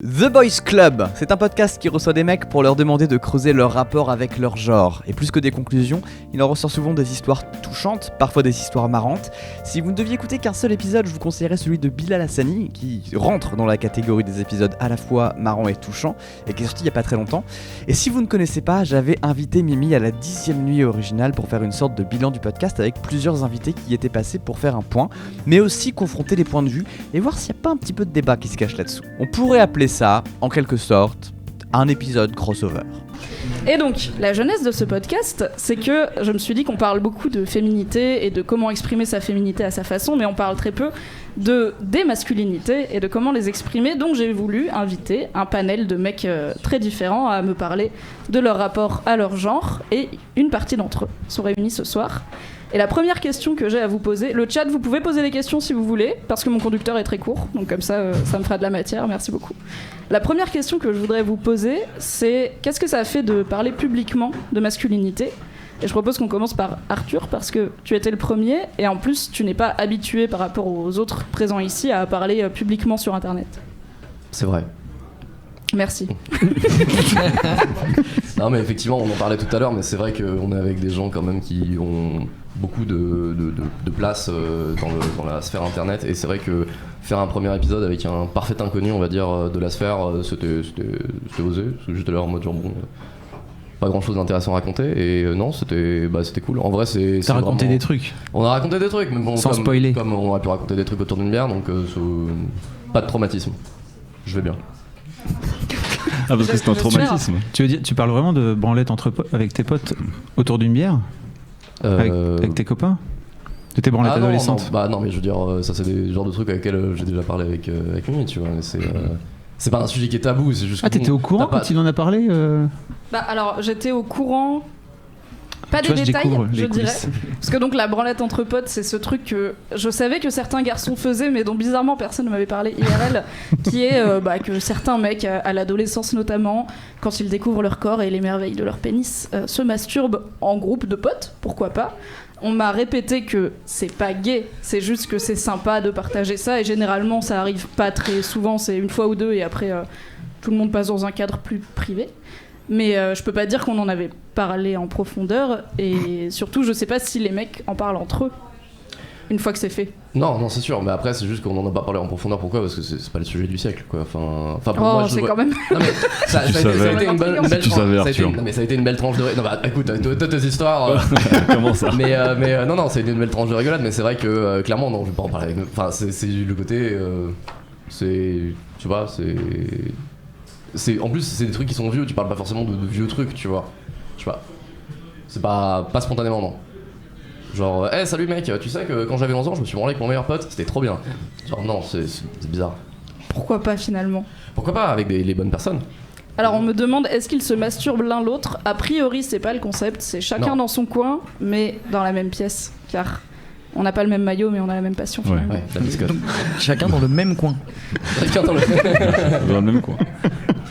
The Boys Club, c'est un podcast qui reçoit des mecs pour leur demander de creuser leur rapport avec leur genre. Et plus que des conclusions, il en ressort souvent des histoires touchantes, parfois des histoires marrantes. Si vous ne deviez écouter qu'un seul épisode, je vous conseillerais celui de Bilal Hassani, qui rentre dans la catégorie des épisodes à la fois marrants et touchants, et qui est sorti il n'y a pas très longtemps. Et si vous ne connaissez pas, j'avais invité Mimi à la 10e nuit originale pour faire une sorte de bilan du podcast avec plusieurs invités qui y étaient passés pour faire un point, mais aussi confronter les points de vue et voir s'il n'y a pas un petit peu de débat qui se cache là-dessous. On pourrait appeler ça, en quelque sorte, un épisode crossover. Et donc, la jeunesse de ce podcast, c'est que je me suis dit qu'on parle beaucoup de féminité et de comment exprimer sa féminité à sa façon, mais on parle très peu des masculinités et de comment les exprimer. Donc j'ai voulu inviter un panel de mecs très différents à me parler de leur rapport à leur genre, et une partie d'entre eux sont réunis ce soir. Et la première question que j'ai à vous poser, le chat, vous pouvez poser des questions si vous voulez, parce que mon conducteur est très court, donc comme ça, ça me fera de la matière, merci beaucoup. La première question que je voudrais vous poser, c'est qu'est-ce que ça fait de parler publiquement de masculinité ? Et je propose qu'on commence par Arthur, parce que tu étais le premier, et en plus, tu n'es pas habitué par rapport aux autres présents ici à parler publiquement sur Internet. C'est vrai. Merci. Non mais effectivement, on en parlait tout à l'heure, mais c'est vrai qu'on est avec des gens quand même qui ont beaucoup de place dans la sphère internet, et c'est vrai que faire un premier épisode avec un parfait inconnu, on va dire, de la sphère, c'était osé, parce que j'étais là en mode genre bon, pas grand chose d'intéressant à raconter, et non, c'était cool. En vrai, T'as raconté vraiment... des trucs. On a raconté des trucs, mais bon, sans spoiler. Comme on aurait pu raconter des trucs autour d'une bière, donc pas de traumatisme. Je vais bien. Ah, parce que c'est un traumatisme. Tu veux dire, tu parles vraiment de branlette avec tes potes autour d'une bière avec tes copains? De tes branlettes adolescentes? Non, mais je veux dire, ça c'est des genres de trucs avec lesquels j'ai déjà parlé avec Mimi, tu vois. Mais c'est pas un sujet qui est tabou, c'est juste. Ah, t'étais au courant quand il en a parlé Alors, j'étais au courant. Pas des détails, je dirais. coulisses. Parce que donc la branlette entre potes, c'est ce truc que je savais que certains garçons faisaient, mais dont bizarrement personne ne m'avait parlé IRL, qui est que certains mecs, à l'adolescence notamment, quand ils découvrent leur corps et les merveilles de leur pénis, se masturbent en groupe de potes, pourquoi pas. On m'a répété que c'est pas gay, c'est juste que c'est sympa de partager ça, et généralement ça arrive pas très souvent, c'est une fois ou deux, et après tout le monde passe dans un cadre plus privé. Mais je peux pas dire qu'on en avait parlé en profondeur, et surtout je sais pas si les mecs en parlent entre eux une fois que c'est fait. Non, c'est sûr, mais après c'est juste qu'on en a pas parlé en profondeur. Pourquoi ? Parce que c'est pas le sujet du siècle, quoi. Enfin pour moi, c'est quand même. Non, mais ça a été une belle tranche. Arthur. Ça a été une belle tranche de. Non, bah écoute, toi tes histoires. Comment ça ? Mais non, ça a été une belle tranche de rigolade, mais c'est vrai que clairement, non, je vais pas en parler. Enfin, c'est le côté. Tu vois, en plus, c'est des trucs qui sont vieux, tu parles pas forcément de vieux trucs, tu vois. Je sais pas. C'est pas spontanément, non. Genre, hey, salut mec, tu sais que quand j'avais 11 ans, je me suis branlé avec mon meilleur pote, c'était trop bien. Genre, non, c'est bizarre. Pourquoi pas finalement ? Pourquoi pas avec les bonnes personnes ? Alors on me demande, est-ce qu'ils se masturbent l'un l'autre ? A priori, c'est pas le concept, c'est chacun dans son coin, mais dans la même pièce, car on n'a pas le même maillot, mais on a la même passion. Finalement. Ouais, la biscotte. Chacun dans le même coin. Chacun dans le Dans le même coin.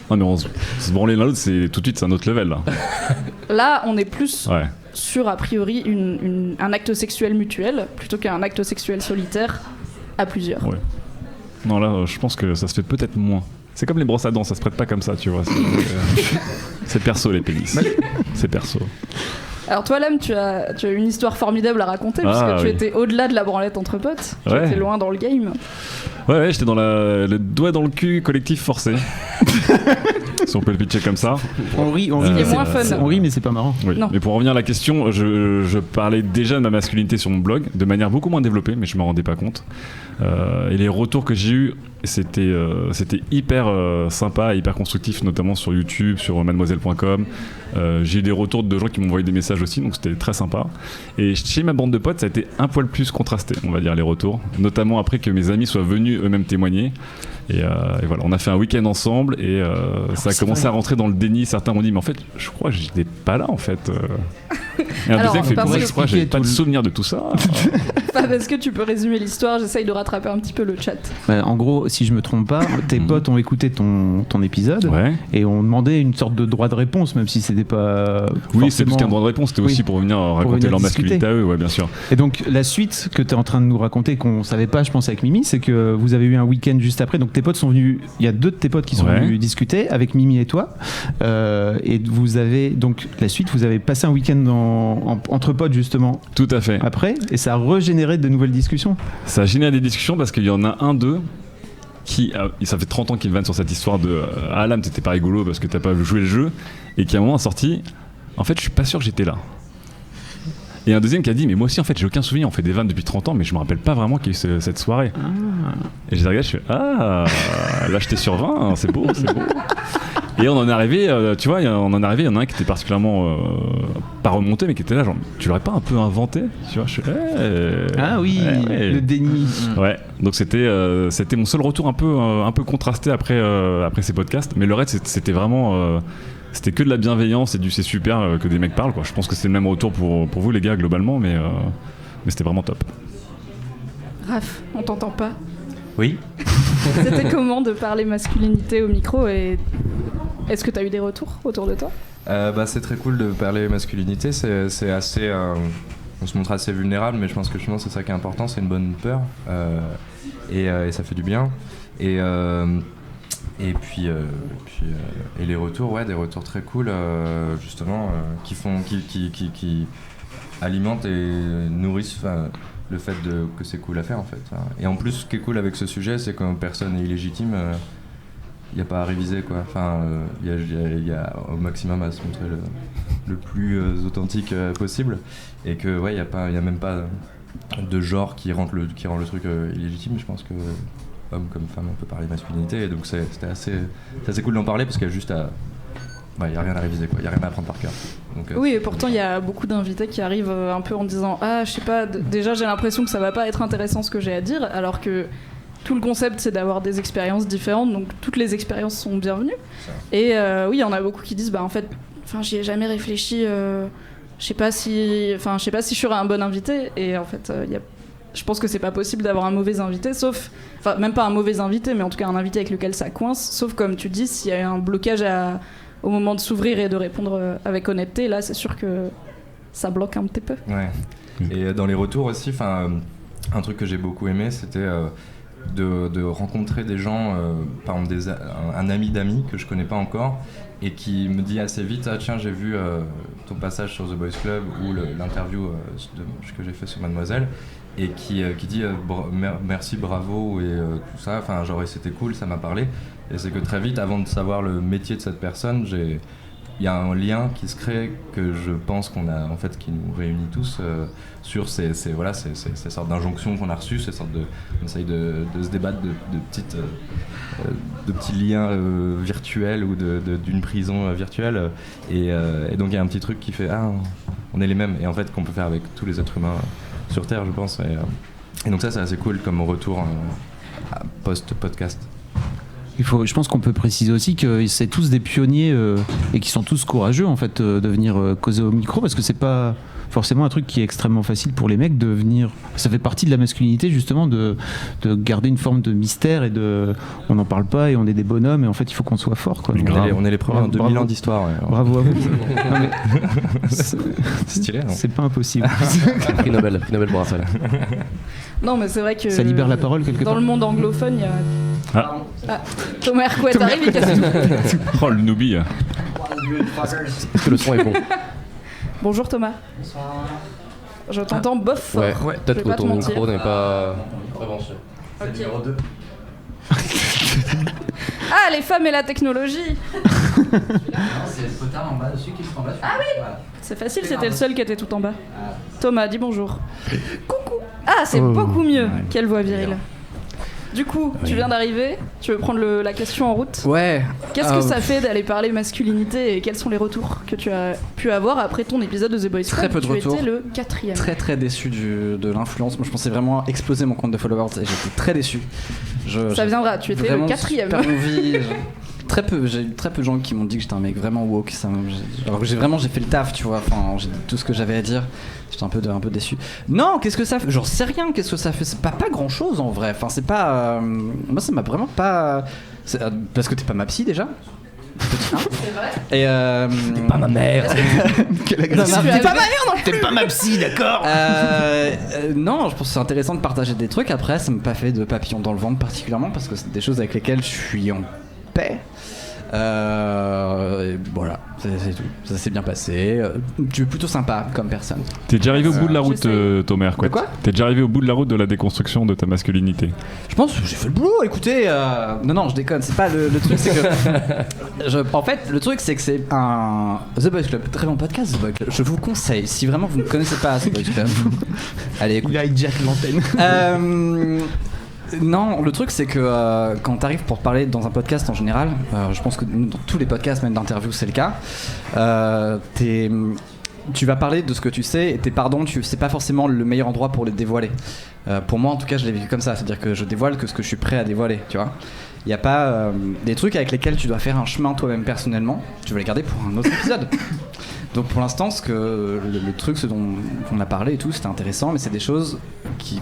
Ah mais on se branler l'un l'autre, c'est tout de suite c'est un autre level là. Là, on est plus sur a priori un acte sexuel mutuel plutôt qu'un acte sexuel solitaire à plusieurs. Ouais. Non là, je pense que ça se fait peut-être moins. C'est comme les brosses à dents, ça se prête pas comme ça, tu vois. C'est perso les pénis. C'est perso. Alors toi, Lame, tu as une histoire formidable à raconter, puisque tu étais au-delà de la branlette entre potes. Tu étais loin dans le game. Ouais, j'étais dans le doigt dans le cul collectif forcé. Si on peut le pitcher comme ça. On rit, mais c'est pas marrant. Oui. Mais pour revenir à la question, je parlais déjà de ma masculinité sur mon blog, de manière beaucoup moins développée, mais je me rendais pas compte. Et les retours que j'ai eus, c'était hyper sympa et hyper constructif, notamment sur YouTube, sur mademoiselle.com. J'ai eu des retours de gens qui m'ont envoyé des messages aussi, donc c'était très sympa. Et chez ma bande de potes, ça a été un poil plus contrasté, on va dire, les retours. Notamment après que mes amis soient venus eux-mêmes témoigner. Et voilà, on a fait un week-end ensemble et ça a commencé à rentrer dans le déni. Certains m'ont dit, mais en fait, je crois que j'étais pas là en fait. Et un Alors, deuxième fait parce pour que- exprès, j'avais pas de souvenir de tout ça. Fab, est-ce que tu peux résumer l'histoire? J'essaye de rattraper un petit peu le chat. En gros, si je me trompe pas, tes potes ont écouté ton épisode Ouais. et ont demandé une sorte de droit de réponse, même si c'était pas. Oui, c'est plus forcément- qu'un droit de réponse, c'était Oui. aussi pour venir raconter venir leur discuter. masculinité à eux, ouais, bien sûr. Et donc la suite que tu es en train de nous raconter, qu'on savait pas, je pense, avec Mimi, c'est que vous avez eu un week-end juste après. Donc tes potes sont venus. Il y a 2 de tes potes qui sont Ouais. venus discuter avec Mimi et toi. Et vous avez donc la suite. Vous avez passé un week-end entre potes justement Tout à fait. après, et ça a régénéré de nouvelles discussions. Ça a généré des discussions parce qu'il y en a un d'eux qui, ça fait 30 ans qu'il vanne sur cette histoire de Alam, t'étais pas rigolo parce que t'as pas joué le jeu, et qui à un moment a sorti, en fait je suis pas sûr que j'étais là. Et un deuxième qui a dit, mais moi aussi en fait j'ai aucun souvenir, on fait des vannes depuis 30 ans mais je me rappelle pas vraiment qu'il y a eu cette soirée. Et j'ai regardé, je fais, là j'étais sur 20, c'est beau, c'est beau. Et on en est arrivé, tu vois, il y en a un qui était particulièrement pas remonté mais qui était là genre, tu l'aurais pas un peu inventé, tu vois, je fais, Ah oui, ouais. le déni. Ouais, donc c'était mon seul retour un peu contrasté après ces podcasts, mais le reste c'était vraiment c'était que de la bienveillance et du c'est super que des mecs parlent quoi. Je pense que c'est le même retour pour vous les gars globalement, mais c'était vraiment top. Raph, on t'entend pas. Oui. C'était comment de parler masculinité au micro et est-ce que t'as eu des retours autour de toi? C'est très cool de parler masculinité, c'est assez... on se montre assez vulnérable, mais je pense que justement c'est ça qui est important, c'est une bonne peur, et ça fait du bien. Et puis les retours, ouais, des retours très cool, justement, qui alimentent et nourrissent le fait que c'est cool à faire en fait. Et en plus, ce qui est cool avec ce sujet, c'est que personne n'est illégitime. Il n'y a pas à réviser quoi. Il y a au maximum à se montrer le plus authentique possible, et que ouais, il y a même pas de genre qui rend le truc illégitime. Je pense que homme comme femme, on peut parler masculinité, et donc c'est assez cool d'en parler parce qu'il y a juste il y a rien à réviser quoi. Il y a rien à apprendre par cœur. Donc, Oui, et pourtant il y a beaucoup d'invités qui arrivent un peu en disant je sais pas, déjà j'ai l'impression que ça va pas être intéressant ce que j'ai à dire, alors que tout le concept c'est d'avoir des expériences différentes, donc toutes les expériences sont bienvenues. Et oui, il y en a beaucoup qui disent en fait, j'y ai jamais réfléchi, je sais pas si je serais un bon invité, et en fait je pense que c'est pas possible d'avoir un mauvais invité, sauf, même pas un mauvais invité, mais en tout cas un invité avec lequel ça coince, sauf comme tu dis, s'il y a un blocage au moment de s'ouvrir et de répondre avec honnêteté, là c'est sûr que ça bloque un petit peu. Ouais. Et dans les retours aussi, un truc que j'ai beaucoup aimé, c'était de rencontrer des gens, par exemple un ami d'amis que je connais pas encore, et qui me dit assez vite, tiens, j'ai vu ton passage sur The Boys Club ou l'interview que j'ai fait sur Mademoiselle, et qui dit merci, bravo, et tout ça, c'était cool, ça m'a parlé. Et c'est que très vite, avant de savoir le métier de cette personne, il y a un lien qui se crée, que je pense qu'on a, en fait, qui nous réunit tous sur ces sortes d'injonctions qu'on a reçues, on essaye de se débattre de petits liens virtuels ou d'une prison virtuelle, et donc il y a un petit truc qui fait on est les mêmes, et en fait qu'on peut faire avec tous les êtres humains sur Terre, je pense, et donc ça c'est assez cool comme retour post-podcast. Je pense qu'on peut préciser aussi que c'est tous des pionniers et qui sont tous courageux en fait de venir causer au micro, parce que c'est pas forcément un truc qui est extrêmement facile pour les mecs de venir. Ça fait partie de la masculinité justement de garder une forme de mystère, et on n'en parle pas et on est des bonhommes, et en fait il faut qu'on soit fort quoi. Donc, on est les premiers en 2000 ans d'histoire. Ouais. Bravo à vous. Non, mais c'est stylé. Non, c'est pas impossible. Prix Nobel pour Raphaël. Non, mais c'est vrai que ça libère la parole quelque part. Dans le monde anglophone, il y a Thomas Hercouet arrive, il casse tout. Oh le noobie. Est-ce que le son est bon? Bonjour Thomas. Bonsoir. Je t'entends bof fort. Ouais, Je vais peut-être pas que te ton mentir. micro n'est pas branché. C'est le numéro 2. Ah, les femmes et la technologie. Non, c'est le potard en bas dessus qui se en bas. Ah oui. Voilà. C'est facile, c'était le seul qui était tout en bas. Thomas, dis bonjour. Coucou. Ah, c'est beaucoup mieux. Quelle voix virile. Du coup, tu viens d'arriver, tu veux prendre la question en route? Ouais. Qu'est-ce que ça fait d'aller parler masculinité, et quels sont les retours que tu as pu avoir après ton épisode de The Boys Club? Très peu de retours. Tu étais le 4e. Très très déçu de l'influence. Moi je pensais vraiment exploser mon compte de followers et j'étais très déçu. Ça viendra, tu étais le 4e. Super envie, j'ai eu très peu de gens qui m'ont dit que j'étais un mec vraiment woke. Alors que j'ai fait le taf, tu vois. Enfin, j'ai dit tout ce que j'avais à dire. J'étais un peu déçu. Non, qu'est-ce que ça fait? J'en sais rien. Qu'est-ce que ça fait? C'est pas grand chose en vrai. Enfin, c'est pas. Moi, ça m'a vraiment pas. Parce que t'es pas ma psy déjà. C'est vrai. Et T'es pas ma mère. Quelle agressivité. T'es pas ma mère non plus. T'es pas ma psy, d'accord. Non, je pense que c'est intéressant de partager des trucs. Après, ça m'a pas fait de papillon dans le ventre particulièrement parce que c'est des choses avec lesquelles je suis en paix. Et voilà, c'est tout. Ça s'est bien passé. Tu es plutôt sympa comme personne. T'es déjà arrivé au bout de la route, Thomas Hercouet. Quoi ? T'es déjà arrivé au bout de la route de la déconstruction de ta masculinité. Je pense que j'ai fait le boulot. Écoutez, non, je déconne. C'est pas le truc, c'est que en fait, le truc, c'est que c'est un The Boys Club, très bon podcast, The Boys Club. Je vous conseille, si vraiment vous ne connaissez pas The Boys Club, allez écoutez. Il a hijack l'antenne. Non, le truc c'est que quand t'arrives pour te parler dans un podcast en général, je pense que dans tous les podcasts, même d'interviews, c'est le cas. Tu vas parler de ce que tu sais et tes pardons, c'est pas forcément le meilleur endroit pour les dévoiler. Pour moi, en tout cas, je l'ai vécu comme ça, c'est-à-dire que je dévoile que ce que je suis prêt à dévoiler, tu vois. Il y a pas des trucs avec lesquels tu dois faire un chemin toi-même personnellement. Tu vas les garder pour un autre épisode. Donc pour l'instant, ce dont on a parlé et tout, c'était intéressant, mais c'est des choses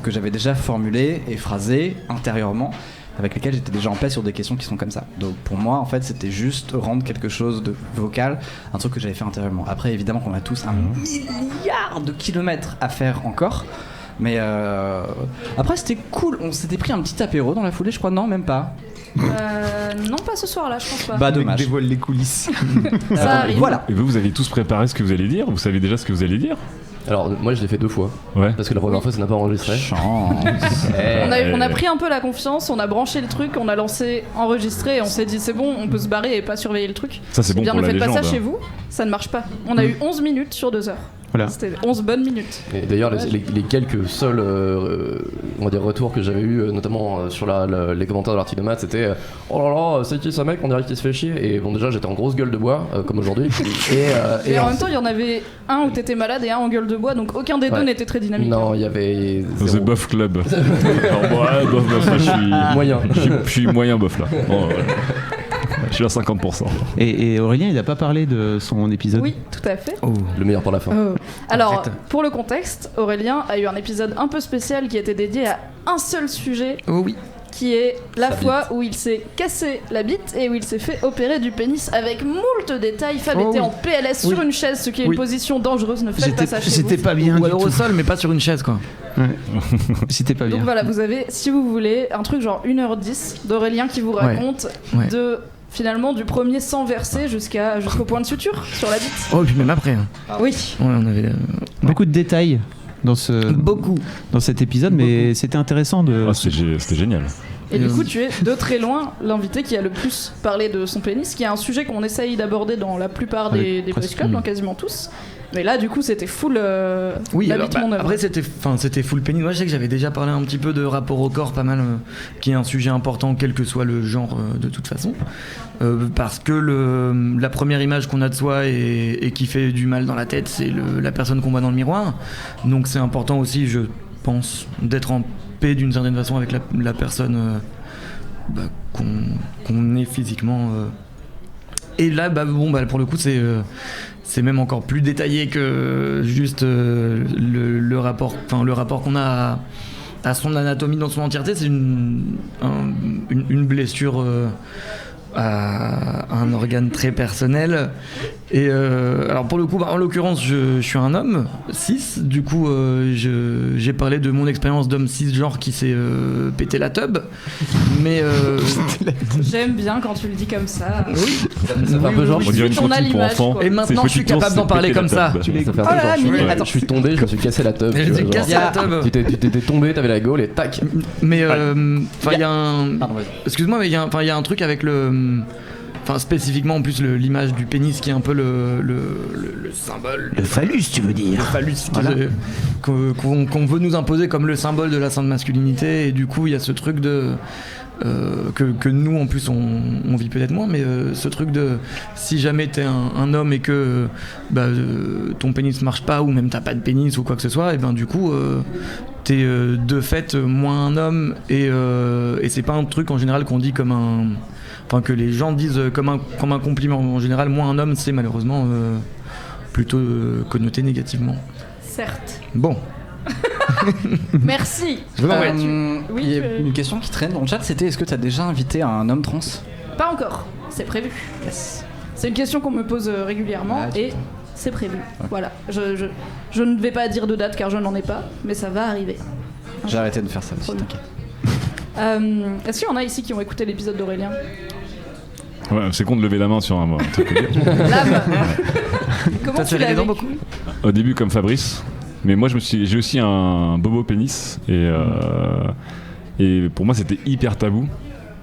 que j'avais déjà formulées et phrasées intérieurement, avec lesquelles j'étais déjà en paix sur des questions qui sont comme ça. Donc pour moi, en fait, c'était juste rendre quelque chose de vocal, un truc que j'avais fait intérieurement. Après, évidemment qu'on a tous un milliard de kilomètres à faire encore, mais après c'était cool. On s'était pris un petit apéro dans la foulée, je crois. Non, même pas. Non, pas ce soir-là, je pense pas. Bah dommage. Dévoile les coulisses. Ça arrive. Voilà. Et vous avez tous préparé ce que vous allez dire? Vous savez déjà ce que vous allez dire? Alors, moi, je l'ai fait 2 fois. Ouais. Parce que la première fois, ça n'a pas enregistré. On a pris un peu la confiance, on a branché le truc, on a lancé enregistrer et on s'est dit c'est bon, on peut se barrer et pas surveiller le truc. Ça, c'est bon bien, pour ne la faites pas ça légende. chez vous, ça ne marche pas. On a eu 11 minutes sur 2 heures. Voilà. C'était 11 bonnes minutes. Et d'ailleurs, les quelques seuls on va dire, retours que j'avais eu, notamment sur les commentaires de l'article de maths, c'était oh là là, c'est qui ce mec, on dirait qu'il se fait chier. Et bon, déjà, j'étais en grosse gueule de bois, comme aujourd'hui. Et en même temps, il y en avait un où t'étais malade et un en gueule de bois, donc aucun des deux n'était très dynamique. Non, il y avait. The Bof Club. Alors, moi, bof, là, je suis moyen. Je suis moyen bof là. Bon, ouais. Je suis à 50%. Et Aurélien, il a pas parlé de son épisode. Oui, tout à fait. Le meilleur pour la fin. Alors, pour le contexte, Aurélien a eu un épisode un peu spécial qui était dédié à un seul sujet. Oh oui. Qui est la Sa fois où il s'est cassé la bite et où il s'est fait opérer du pénis avec moult détails. Fab était en PLS sur une chaise, ce qui est une position dangereuse. Ne faites pas ça chez vous. J'étais pas bien. Ou alors au sol, mais pas sur une chaise, quoi. Ouais. C'était pas bien. Donc voilà, vous avez, si vous voulez, un truc genre 1h10 d'Aurélien qui vous raconte de finalement du premier sang versé jusqu'au point de suture sur la bite. Oh, et puis même après. Hein. Oui. Ouais, on avait beaucoup de détails dans cet épisode, mais c'était intéressant de. Ah, c'était génial. Et du coup, tu es de très loin l'invité qui a le plus parlé de son pénis, qui est un sujet qu'on essaye d'aborder dans la plupart des Boys Club, dans quasiment tous. Mais là, du coup, c'était full. Oui, la alors, bite, mon œuvre. après, c'était full pénis. Moi, je sais que j'avais déjà parlé un petit peu de rapport au corps, pas mal, qui est un sujet important, quel que soit le genre, de toute façon. Parce que la première image qu'on a de soi et qui fait du mal dans la tête, c'est la personne qu'on voit dans le miroir. Donc, c'est important aussi, je pense, d'être en paix d'une certaine façon avec la personne qu'on est physiquement. Et là, pour le coup, c'est même encore plus détaillé que juste le rapport qu'on a à son anatomie dans son entièreté. C'est une blessure à un organe très personnel. Et alors pour le coup, en l'occurrence, je suis un homme cis. Du coup, j'ai parlé de mon expérience d'homme cisgenre qui s'est pété la teub. Mais j'aime bien quand tu le dis comme ça. Oui. Ça fait un peu genre. On dirait une comptine pour enfants. Et maintenant, je suis capable d'en parler comme ça. Je suis tombé, je me suis cassé la teub. Je me suis cassé la teub. Tu t'étais tombé, t'avais la gaule et tac. Mais il y a un. Excuse-moi, mais il y a un truc avec Enfin, spécifiquement, en plus, l'image du pénis qui est un peu le symbole. Le phallus, tu veux dire. Le phallus, voilà. Qu'on veut nous imposer comme le symbole de la sainte masculinité. Et du coup, il y a ce truc de. Que nous, en plus, on vit peut-être moins, mais ce truc de. Si jamais t'es un homme et que ton pénis marche pas, ou même t'as pas de pénis ou quoi que ce soit, et ben du coup. T'es de fait moins un homme et c'est pas un truc en général qu'on dit comme enfin que les gens disent comme un compliment. En général, moi un homme, c'est malheureusement plutôt connoté négativement. Certes. Bon. Merci. Je vous en prie. Oui, il y a une question qui traîne dans le chat, c'était est-ce que tu as déjà invité un homme trans? Pas encore, c'est prévu. C'est une question qu'on me pose régulièrement et c'est prévu. Voilà, je ne vais pas dire de date car je n'en ai pas, mais ça va arriver. J'ai arrêté de faire ça aussi, t'inquiète. Est-ce qu'il y en a ici qui ont écouté l'épisode d'Aurélien? Ouais, c'est con de lever la main sur un truc. L'âme. Comment tu l'as vécu? Au début comme Fabrice, mais moi j'ai aussi un bobo pénis et pour moi c'était hyper tabou.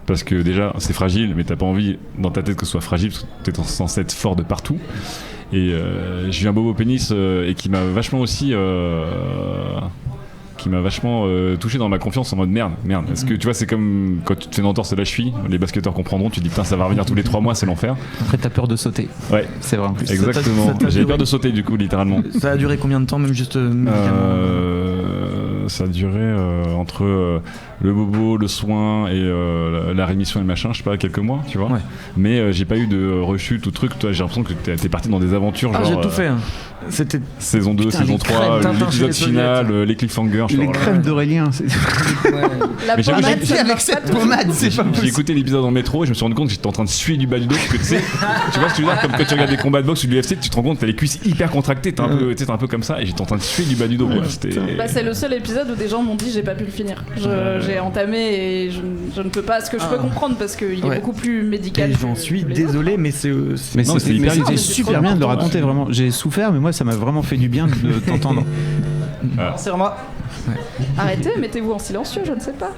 Parce que déjà c'est fragile, mais t'as pas envie dans ta tête que ce soit fragile, parce que t'es censé être fort de partout. Et j'ai eu un bobo pénis et qui m'a vachement aussi touché dans ma confiance en mode merde. Parce que tu vois, c'est comme quand tu te fais une entorse de la cheville, les basketteurs comprendront, tu te dis putain, ça va revenir tous les 3 mois, c'est l'enfer. Après, t'as peur de sauter. Ouais, c'est vrai en plus. Exactement. J'avais peur de sauter du coup, littéralement. Ça a duré combien de temps, même juste ça a duré entre le bobo, le soin et la rémission et le machin, je sais pas, quelques mois, tu vois. Ouais. Mais j'ai pas eu de rechute ou truc. Toi, j'ai l'impression que t'es parti dans des aventures. Ah, genre, j'ai tout fait. Hein. C'était saison 2, saison 3, l'épisode final, les cliffhangers. Les crèmes d'Aurélien. La pommade, avec cette pommade, c'est pas possible. J'ai écouté l'épisode en métro et je me suis rendu compte que j'étais en train de suer du bas du dos. Parce que tu sais, tu vois ce que je veux dire, comme quand tu regardes des combats de boxe ou de l'UFC, tu te rends compte que t'as les cuisses hyper contractées, t'es un peu comme ça, et j'étais en train de suer du bas du dos. C'est le seul épisode où des gens m'ont dit j'ai pas pu le finir. J'ai entamé et je ne peux pas. Ce que je peux comprendre parce qu'il est beaucoup plus médical. Et j'en suis désolé, mais c'était super bien de le raconter, vraiment. J'ai souffert, mais moi ça m'a vraiment fait du bien de t'entendre. C'est moi. Ouais. Arrêtez, mettez-vous en silencieux, je ne sais pas.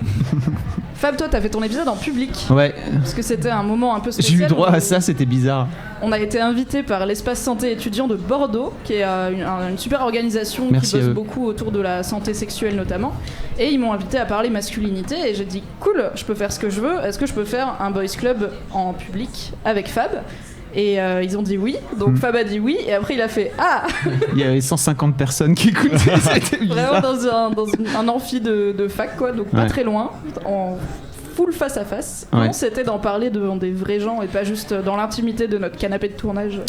Fab, toi, t'as fait ton épisode en public. Ouais. Parce que c'était un moment un peu spécial. J'ai eu droit à ça, c'était bizarre. On a été invité par l'Espace Santé Étudiant de Bordeaux, qui est une super organisation qui bosse beaucoup autour de la santé sexuelle notamment. Et ils m'ont invité à parler masculinité et j'ai dit cool, je peux faire ce que je veux. Est-ce que je peux faire un boys club en public avec Fab? Et ils ont dit oui, donc Fab a dit oui, et après il a fait ah. Il y avait 150 personnes qui écoutaient, c'était vraiment dans un amphi de fac, quoi, donc pas très loin, en full face à face. Non, c'était d'en parler devant des vrais gens et pas juste dans l'intimité de notre canapé de tournage.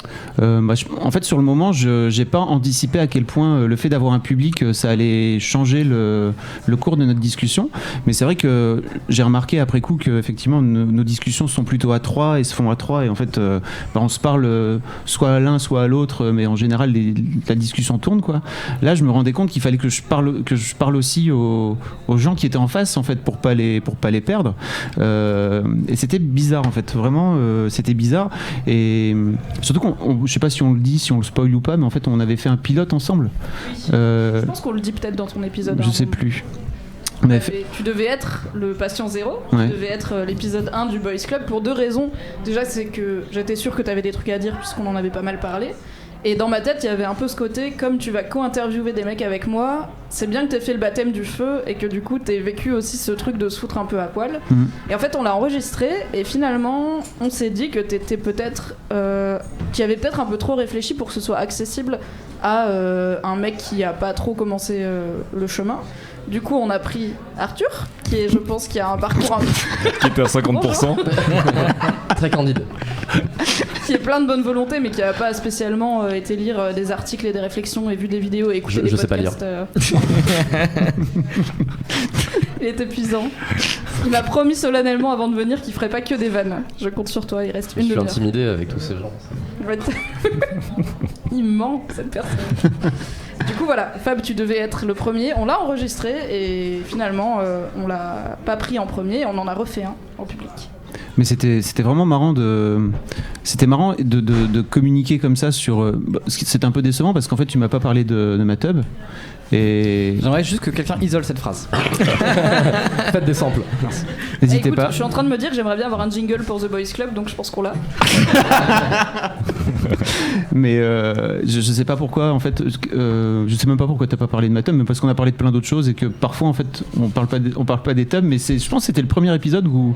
En fait, sur le moment, j'ai pas anticipé à quel point le fait d'avoir un public, ça allait changer le cours de notre discussion. Mais c'est vrai que j'ai remarqué après coup que effectivement nos discussions sont plutôt à 3 et se font à 3 et en fait, on se parle soit à l'un, soit à l'autre, mais en général la discussion tourne, quoi. Là, je me rendais compte qu'il fallait que je parle aussi aux gens qui étaient en face, en fait, pour pas les perdre. Et c'était bizarre en fait, vraiment c'était bizarre et surtout je sais pas si on le dit, si on le spoil ou pas, mais en fait on avait fait un pilote ensemble. Je pense qu'on le dit peut-être dans ton épisode. Je sais plus. Tu devais être le patient zéro, ouais. Tu devais être l'épisode 1 du Boys Club pour 2 raisons. Déjà, c'est que j'étais sûre que tu avais des trucs à dire puisqu'on en avait pas mal parlé. Et dans ma tête, il y avait un peu ce côté, comme tu vas co-interviewer des mecs avec moi, c'est bien que t'aies fait le baptême du feu et que du coup t'aies vécu aussi ce truc de se foutre un peu à poil. Et en fait, on l'a enregistré et finalement, on s'est dit que t'étais peut-être... tu avais peut-être un peu trop réfléchi pour que ce soit accessible à un mec qui a pas trop commencé le chemin. Du coup, on a pris Arthur, qui est, je pense, qui a un parcours qui était à 50%. Très candide. Qui est plein de bonne volonté, mais qui n'a pas spécialement été lire des articles et des réflexions et vu des vidéos et écouter des podcasts. Je sais pas lire. Il est épuisant. Il m'a promis solennellement avant de venir qu'il ferait pas que des vannes. Je compte sur toi, il reste une demi-heure. Je suis intimidé avec tous ces gens. Il ment, cette personne. Du coup voilà, Fab, tu devais être le premier, on l'a enregistré et finalement on l'a pas pris en premier, on en a refait un en public. Mais c'était vraiment marrant de communiquer comme ça sur... C'était un peu décevant parce qu'en fait tu m'as pas parlé de ma tub. Et... J'aimerais juste que quelqu'un isole cette phrase. Faites des samples. N'hésitez pas. Je suis en train de me dire que j'aimerais bien avoir un jingle pour The Boys Club, donc je pense qu'on l'a. Mais je sais pas pourquoi, en fait, je sais même pas pourquoi t'as pas parlé de ma tub, mais parce qu'on a parlé de plein d'autres choses et que parfois, en fait, on parle pas des tubs, mais je pense que c'était le premier épisode où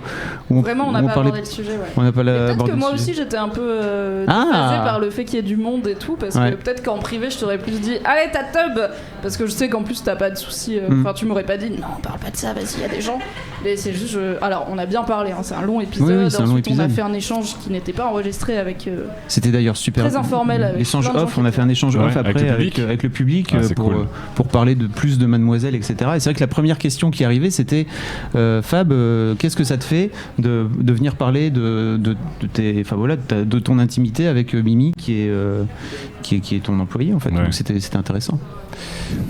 vraiment on n'a pas abordé le sujet. Ouais. On n'a pas peut-être que moi aussi j'étais un peu déphasée par le fait qu'il y ait du monde et tout, parce que peut-être qu'en privé je t'aurais plus dit allez ta tub Parce que je sais qu'en plus t'as pas de soucis, enfin tu m'aurais pas dit non parle pas de ça, vas-y, il y a des gens. Mais c'est juste, alors on a bien parlé, hein, c'est un long épisode, Oui, c'est un long ensuite on a épisode. fait un échange qui n'était pas enregistré avec... C'était d'ailleurs super. Très informel avec l'échange plein de gens off, qui on a fait un échange Ouais, off avec après le public. avec le public Ah, c'est cool. pour parler de plus de Mademoiselle, etc. Et c'est vrai que la première question qui arrivait, c'était Fab, qu'est-ce que ça te fait de venir parler de tes, enfin voilà, de ton intimité avec Mimi qui est ton employé en fait. Ouais. Donc c'était intéressant.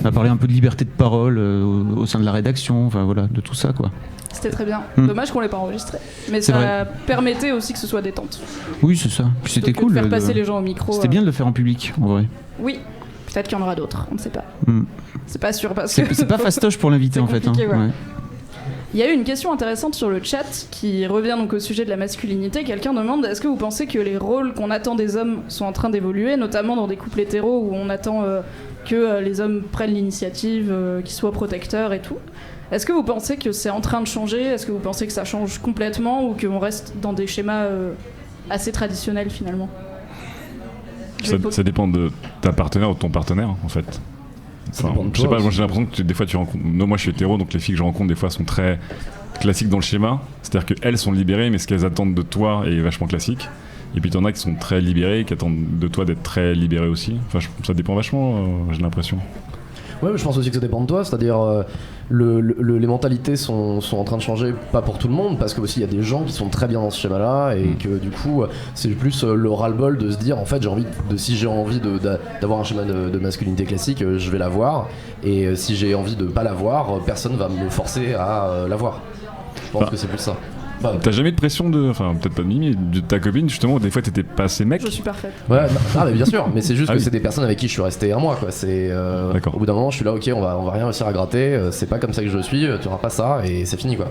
On a parlé un peu de liberté de parole au sein de la rédaction, enfin voilà, de tout ça quoi. C'était très bien. Mm. Dommage qu'on l'ait pas enregistré. Mais C'est ça permettait aussi que ce soit détente. Oui, c'est ça. Puis c'était Plutôt que cool. de faire passer les gens au micro. C'était bien de le faire en public en vrai. Oui, peut-être qu'il y en aura d'autres, on ne sait pas. Mm. C'est pas sûr parce que... C'est pas fastoche pour l'invité C'est en fait. compliqué, ouais. Ouais. Il y a eu une question intéressante sur le chat qui revient donc au sujet de la masculinité. Quelqu'un demande, est-ce que vous pensez que les rôles qu'on attend des hommes sont en train d'évoluer, notamment dans des couples hétéros où on attend que les hommes prennent l'initiative, qu'ils soient protecteurs et tout. Est-ce que vous pensez que c'est en train de changer? Est-ce que vous pensez que ça change complètement ou qu'on reste dans des schémas assez traditionnels finalement? Ça dépend de ta partenaire ou de ton partenaire en fait. Ça dépend de je sais toi pas, moi aussi. j'ai l'impression que des fois tu rencontres. Non, moi je suis hétéro, donc les filles que je rencontre des fois sont très classiques dans le schéma. C'est-à-dire qu'elles sont libérées, mais ce qu'elles attendent de toi est vachement classique. Et puis t'en as qui sont très libérées, qui attendent de toi d'être très libéré aussi. Enfin, ça dépend vachement, j'ai l'impression. Ouais, mais je pense aussi que ça dépend de toi, c'est-à-dire les mentalités sont en train de changer, pas pour tout le monde, parce que aussi il y a des gens qui sont très bien dans ce schéma-là et que du coup c'est plus le ras-le-bol de se dire en fait si j'ai envie d'avoir un schéma de masculinité classique, je vais l'avoir, et si j'ai envie de pas l'avoir, personne va me forcer à l'avoir. Je pense que c'est plus ça. Bah, T'as jamais eu de pression enfin peut-être pas de Mimi, de ta copine justement, où des fois t'étais pas assez mec? Je suis parfaite. ouais, mais bien sûr, mais c'est juste Ah que oui. c'est des personnes avec qui je suis resté un mois quoi. C'est D'accord. au bout d'un moment je suis là, ok, on va rien réussir à gratter, c'est pas comme ça que je suis, tu auras pas ça et c'est fini quoi.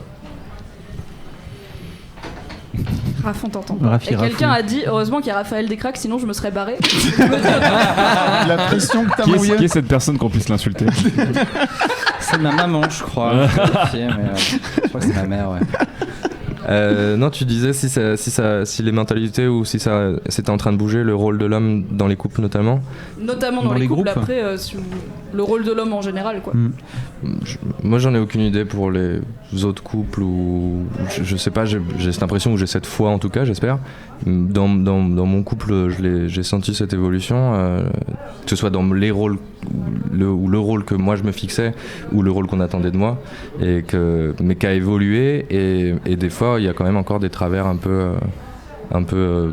Raph, on t'entend pas. Rafi, Et quelqu'un Rafou. a dit, heureusement qu'il y a Raphaël Descraques, sinon je me serais barré. La pression que t'as Qui est cette personne qu'on puisse l'insulter? C'est ma maman, je crois. Je vais vérifier, mais, je crois que c'est ma mère, ouais. Non, tu disais si les mentalités ou si ça c'était en train de bouger, le rôle de l'homme dans les couples notamment. Notamment dans Dans les les couples, groupes. après, le rôle de l'homme en général, quoi. Moi j'en ai aucune idée pour les autres couples ou je sais pas, j'ai cette impression, ou j'ai cette foi en tout cas, j'espère. Dans mon couple j'ai senti cette évolution, que ce soit dans les rôles ou le rôle que moi je me fixais ou le rôle qu'on attendait de moi, mais qui a évolué, et des fois il y a quand même encore des travers un peu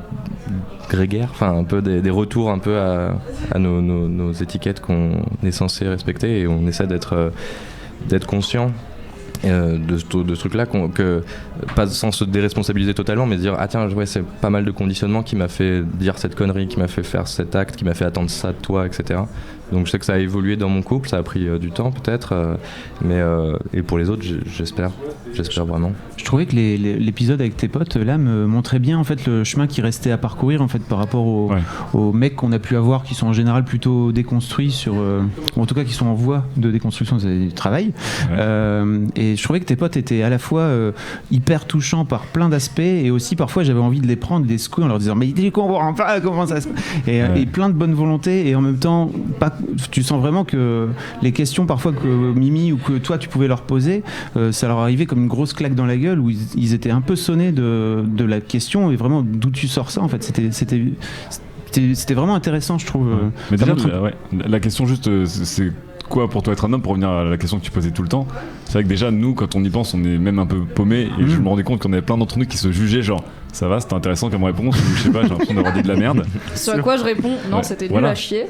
grégaires, enfin un peu des retours un peu à nos étiquettes qu'on est censé respecter, et on essaie d'être conscient de ce truc-là, pas sans se déresponsabiliser totalement, mais dire ah tiens ouais, c'est pas mal de conditionnement qui m'a fait dire cette connerie, qui m'a fait faire cet acte, qui m'a fait attendre ça de toi, etc. Donc je sais que ça a évolué dans mon couple, ça a pris du temps peut-être, mais et pour les autres j'espère vraiment. Je trouvais que l'épisode avec tes potes là me montrait bien en fait le chemin qui restait à parcourir en fait par rapport aux mecs qu'on a pu avoir, qui sont en général plutôt déconstruits ou en tout cas qui sont en voie de déconstruction du travail. Et je trouvais que tes potes étaient à la fois hyper touchants par plein d'aspects, et aussi parfois j'avais envie de les prendre, de les secouer en leur disant mais tu comprends pas comment ça se passe, et plein de bonne volonté, et en même temps tu sens vraiment que les questions parfois que Mimi ou que toi tu pouvais leur poser, ça leur arrivait comme une grosse claque dans la gueule, où ils étaient un peu sonnés de la question, et vraiment d'où tu sors ça en fait. C'était vraiment intéressant, je trouve. Mais Ça déjà, montre- la question juste, c'est quoi pour toi être un homme, pour revenir à la question que tu posais tout le temps? C'est vrai que déjà, nous, quand on y pense, on est même un peu paumés, et je me rendais compte qu'on avait plein d'entre nous qui se jugeaient, genre, ça va, c'était intéressant comme réponse, ou je sais pas, j'ai l'impression d'avoir dit de la merde. Ce à quoi je réponds, non, Ouais, c'était nul voilà. à chier,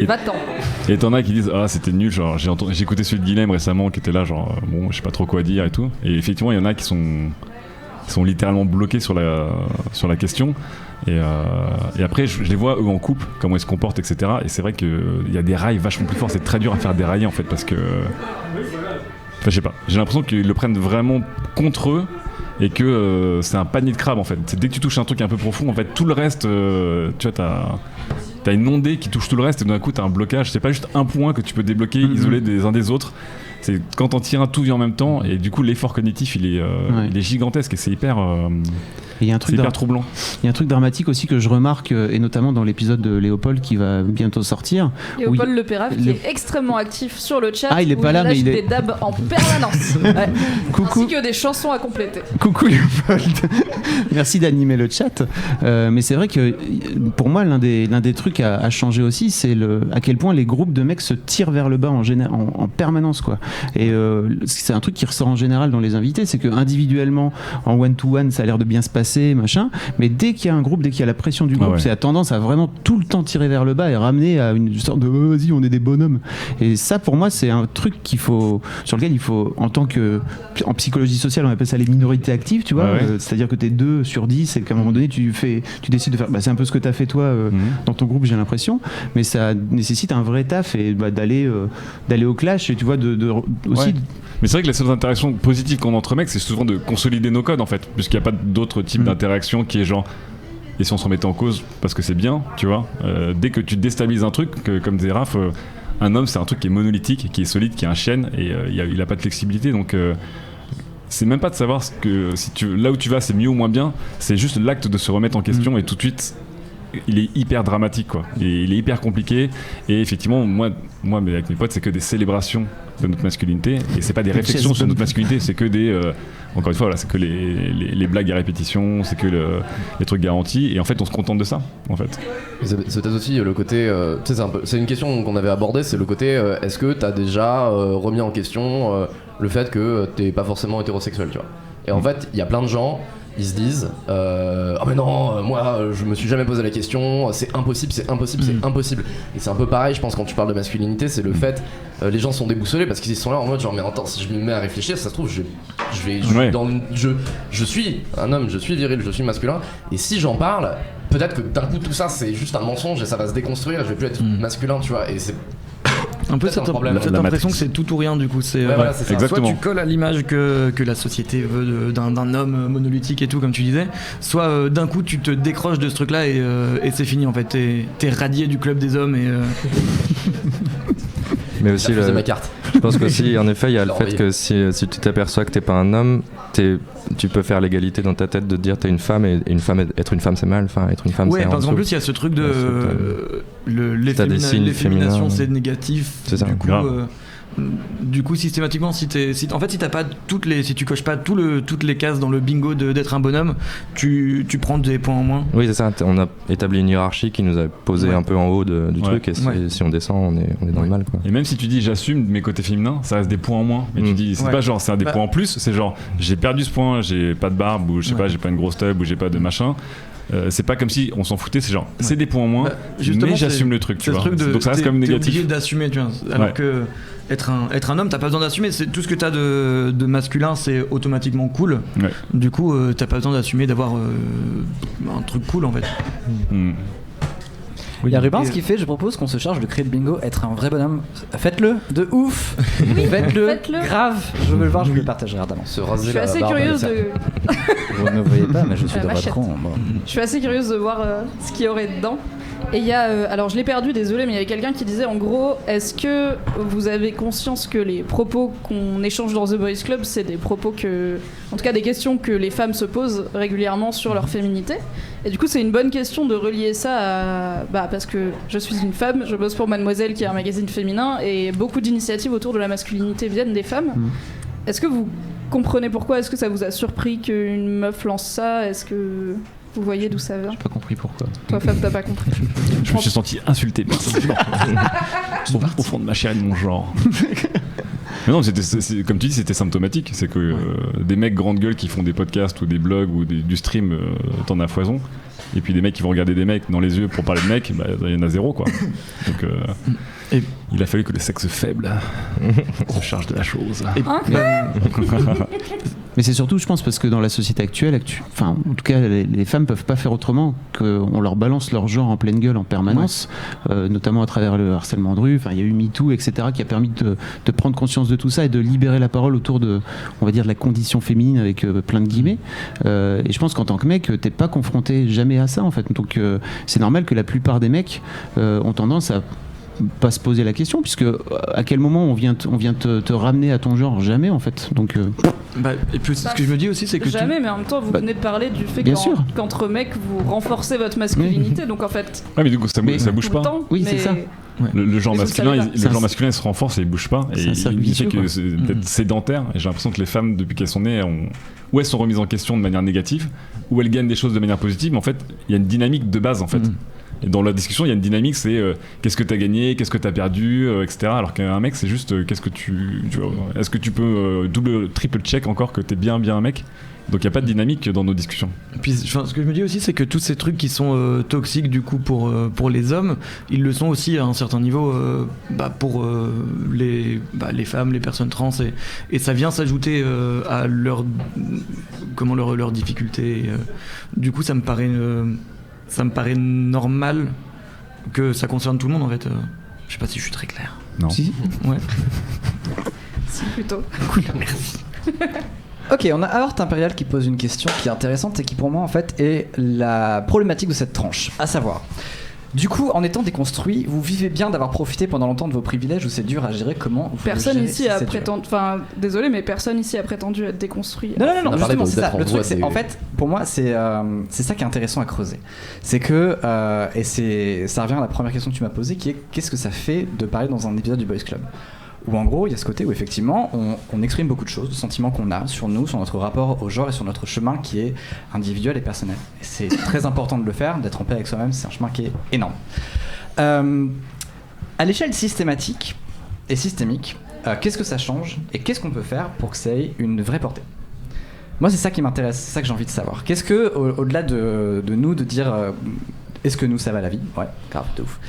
va-t'en. Et t'en as qui disent, ah, c'était nul, genre, j'ai écouté celui de Guilhem récemment qui était là, genre, bon, je sais pas trop quoi dire et tout. Et effectivement, il y en a qui sont littéralement bloqués sur la question. Et après, je les vois eux en couple, comment ils se comportent, etc. Et c'est vrai qu'il y a des rails vachement plus forts. C'est très dur à faire dérailler en fait, parce que. Enfin, je sais pas. J'ai l'impression qu'ils le prennent vraiment contre eux, et que c'est un panier de crabes en fait. C'est dès que tu touches un truc un peu profond, en fait, tout le reste, tu vois, t'as une ondée qui touche tout le reste, et d'un coup, t'as un blocage. C'est pas juste un point que tu peux débloquer, isolé des uns des autres. C'est quand t'en tires un, tout vient en même temps, et du coup, l'effort cognitif, il est gigantesque, et c'est hyper. Et il y a un truc c'est hyper troublant. Il y a un truc dramatique aussi que je remarque, et notamment dans l'épisode de Léopold qui va bientôt sortir. Léopold Le Pérave qui est extrêmement actif sur le chat. Ah, il est pas là, mais il est des dabs en permanence. Ouais. Coucou. Ainsi que des chansons à compléter. Coucou Léopold. Merci d'animer le chat. Mais c'est vrai que pour moi, l'un des trucs à changer aussi, c'est à quel point les groupes de mecs se tirent vers le bas en permanence, quoi. Et c'est un truc qui ressort en général dans les invités, c'est que individuellement, en one-to-one, ça a l'air de bien se passer, machin. Mais dès qu'il y a un groupe, dès qu'il y a la pression du groupe, c'est a tendance à vraiment tout le temps tirer vers le bas et ramener à une sorte de vas-y, on est des bonhommes. Et ça, pour moi, c'est un truc sur lequel il faut, en psychologie sociale, on appelle ça les minorités actives, tu vois. C'est-à-dire que t'es 2 sur 10 et qu'à un moment donné, tu décides de faire. C'est un peu ce que t'as fait toi dans ton groupe, j'ai l'impression. Mais ça nécessite un vrai taf et d'aller au clash et tu vois aussi. Mais c'est vrai que les seules interactions positives qu'on a entre mecs, c'est souvent de consolider nos codes en fait, puisqu'il n'y a pas d'autres types d'interaction qui est genre. Et si on se remettait en cause parce que c'est bien, tu vois, dès que tu déstabilises un truc, comme disait Raph, un homme c'est un truc qui est monolithique, qui est solide, qui est un chêne et il a pas de flexibilité, donc c'est même pas de savoir là où tu vas c'est mieux ou moins bien, c'est juste l'acte de se remettre en question et tout de suite il est hyper dramatique quoi. Il est hyper compliqué et effectivement moi avec mes potes c'est que des célébrations de notre masculinité et c'est pas des réflexions sur notre masculinité, c'est que des encore une fois voilà, c'est que les blagues à répétition, c'est que les trucs garantis et en fait on se contente de ça en fait. C'est peut-être aussi le côté c'est une question qu'on avait abordée, c'est le côté est-ce que t'as déjà remis en question le fait que t'es pas forcément hétérosexuel, tu vois. Et en fait il y a plein de gens ils se disent oh mais non moi je me suis jamais posé la question, c'est impossible c'est impossible. Et c'est un peu pareil je pense quand tu parles de masculinité, c'est le fait les gens sont déboussolés parce qu'ils sont là en mode genre mais attends si je me mets à réfléchir ça se trouve je suis un homme, je suis viril, je suis masculin et si j'en parle peut-être que d'un coup tout ça c'est juste un mensonge et ça va se déconstruire et je vais plus être masculin, tu vois. Et c'est un peu cette impression que c'est tout ou rien du coup. C'est soit tu colles à l'image que la société veut d'un homme monolithique et tout comme tu disais, soit d'un coup tu te décroches de ce truc là et c'est fini en fait, t'es radié du club des hommes et mais aussi ma carte. Je pense qu'aussi en effet il y a le fait que si tu t'aperçois que t'es pas un homme, tu peux faire l'égalité dans ta tête de dire t'es une femme et être une femme c'est mal, enfin être une femme c'est en parce qu'en plus il y a ce truc de l'effémination c'est négatif, c'est ça. Du coup systématiquement si t'as pas si tu coches pas toutes les cases dans le bingo d'être un bonhomme, tu prends des points en moins. Oui c'est ça, on a établi une hiérarchie qui nous a posé un peu en haut du truc et si on descend on est dans le mal quoi. Et même si tu dis j'assume mes côtés féminins, ça reste des points en moins. Mais tu dis c'est pas genre c'est un des points en plus, c'est genre j'ai perdu ce point, j'ai pas de barbe ou je sais pas, j'ai pas une grosse tub ou j'ai pas de machin. C'est pas comme si on s'en foutait, c'est genre c'est des points en moins, mais j'assume le truc, tu vois. Donc ça reste comme négatif. T'es obligé d'assumer, tu vois. Alors que être un homme, t'as pas besoin d'assumer. C'est tout ce que t'as de masculin, c'est automatiquement cool. Ouais. Du coup, t'as pas besoin d'assumer d'avoir un truc cool en fait. Il y a Rubens qui fait, je propose qu'on se charge de créer le bingo, être un vrai bonhomme. Faites-le, de ouf. Faites-le, grave. Je veux le voir, je vous le partagerai ardemment. Je suis assez curieuse de. Vous ne me voyez pas, mais je suis de votre rang. Je suis assez curieuse de voir ce qu'il y aurait dedans. Et il y a, alors je l'ai perdu, désolé, mais il y avait quelqu'un qui disait en gros, est-ce que vous avez conscience que les propos qu'on échange dans The Boys Club, c'est des propos en tout cas des questions que les femmes se posent régulièrement sur leur féminité. Et du coup c'est une bonne question de relier ça à, parce que je suis une femme, je bosse pour Mademoiselle qui est un magazine féminin et beaucoup d'initiatives autour de la masculinité viennent des femmes. Est-ce que vous comprenez pourquoi? Est-ce que ça vous a surpris qu'une meuf lance ça? Est-ce que vous voyez d'où ça vient? J'ai pas compris pourquoi. Toi, Fab, t'as pas compris. Je me suis senti insulté au fond de ma chair et de mon genre. Mais non, comme tu dis, c'était symptomatique. C'est que des mecs grande gueule qui font des podcasts ou des blogs ou du stream, t'en as foison. Et puis des mecs qui vont regarder des mecs dans les yeux pour parler de mecs, il y en a zéro quoi. Donc il a fallu que le sexe faible se charge de la chose. Mais c'est surtout, je pense, parce que dans la société actuelle, en tout cas, les femmes peuvent pas faire autrement qu'on leur balance leur genre en pleine gueule en permanence, notamment à travers le harcèlement de rue. Enfin, il y a eu MeToo, etc., qui a permis de prendre conscience de tout ça et de libérer la parole autour de, on va dire, de la condition féminine avec plein de guillemets. Et je pense qu'en tant que mec, t'es pas confronté jamais à ça, en fait. Donc, c'est normal que la plupart des mecs ont tendance à pas se poser la question, puisque à quel moment on vient te ramener à ton genre? Jamais en fait. Donc et puis ce que je me dis aussi, c'est que jamais, mais en même temps vous venez de parler du fait qu'entre mecs vous renforcez votre masculinité, donc en fait ouais, mais du coup ça bouge pas. Oui, c'est ça. Ouais. Le genre masculin, il se renforce et il bouge pas. Et il fait que c'est peut-être sédentaire. Et j'ai l'impression que les femmes, depuis qu'elles sont nées, ou elles sont remises en question de manière négative, ou elles gagnent des choses de manière positive. Mais en fait, il y a une dynamique de base en fait. Et dans la discussion, il y a une dynamique, c'est qu'est-ce que t'as gagné, qu'est-ce que t'as perdu, etc. Alors qu'un mec, c'est juste qu'est-ce que est-ce que tu peux double, triple check encore que t'es bien un mec. Donc il n'y a pas de dynamique dans nos discussions. Et puis ce que je me dis aussi, c'est que tous ces trucs qui sont toxiques du coup pour les hommes, ils le sont aussi à un certain niveau pour les femmes, les personnes trans, et ça vient s'ajouter à leurs difficultés. Du coup, ça me paraît normal que ça concerne tout le monde en fait. Je sais pas si je suis très clair. Non. Si. Ouais. Si plutôt. Cool, merci. Ok, on a Aorte Impérial qui pose une question qui est intéressante et qui pour moi en fait est la problématique de cette tranche, à savoir, du coup en étant déconstruit, vous vivez bien d'avoir profité pendant longtemps de vos privilèges ou c'est dur à gérer? Comment vous personne gérez, ici si a c'est dur? prétendu, enfin désolé mais personne ici a prétendu être déconstruit. Non, On a parlé justement c'est ça. d'être Le en truc voie c'est, des- en fait, pour moi c'est ça qui est intéressant à creuser. C'est que, ça revient à la première question que tu m'as posée qui est qu'est-ce que ça fait de parler dans un épisode du Boys Club? Où en gros il y a ce côté où effectivement on exprime beaucoup de choses, de sentiments qu'on a sur nous, sur notre rapport au genre et sur notre chemin qui est individuel et personnel. Et c'est très important de le faire, d'être en paix avec soi-même, c'est un chemin qui est énorme. À l'échelle systématique et systémique, qu'est-ce que ça change et qu'est-ce qu'on peut faire pour que ça ait une vraie portée? Moi c'est ça qui m'intéresse, c'est ça que j'ai envie de savoir. Qu'est-ce que, au-delà de nous, de dire est-ce que nous ça va la vie? Ouais, grave, de ouf.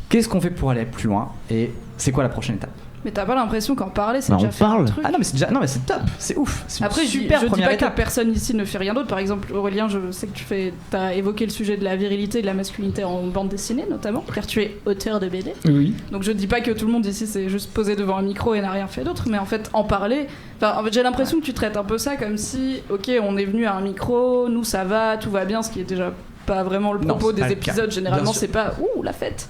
Qu'est-ce qu'on fait pour aller plus loin et c'est quoi la prochaine étape? Mais t'as pas l'impression qu'en parler c'est Bah, déjà on faire un parle. truc? Ah non mais c'est déjà, non mais c'est top, c'est ouf. C'est une Après, super je dis première pas étape. que personne ici ne fait rien d'autre. Par exemple, Aurélien, je sais que t'as évoqué le sujet de la virilité et de la masculinité en bande dessinée, notamment, car tu es auteur de BD. Oui. Donc je dis pas que tout le monde ici s'est juste posé devant un micro et n'a rien fait d'autre, mais en fait, en parler. En fait, j'ai l'impression que tu traites un peu ça comme si, ok, on est venu à un micro, nous ça va, tout va bien, ce qui est déjà pas vraiment le propos c'est pas des le cas. épisodes. Généralement, Bien sûr. c'est pas ouh la fête.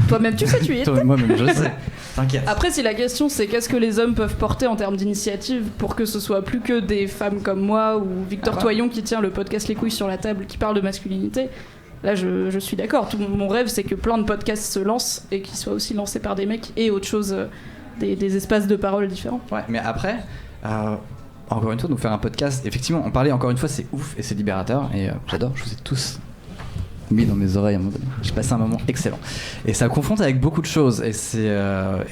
Toi-même, tu sais, tu y étais. Moi-même je sais. T'inquiète. Après, si la question c'est qu'est-ce que les hommes peuvent porter en termes d'initiative pour que ce soit plus que des femmes comme moi ou Victor Toyon qui tient le podcast Les couilles sur la table qui parle de masculinité, là je suis d'accord. Mon rêve c'est que plein de podcasts se lancent et qu'ils soient aussi lancés par des mecs et autre chose, des espaces de parole différents. Ouais, mais après, encore une fois, nous faire un podcast, effectivement, en parler encore une fois, c'est ouf et c'est libérateur et j'adore, je vous ai tous mis dans mes oreilles à un moment donné. J'ai passé un moment excellent. Et ça confronte avec beaucoup de choses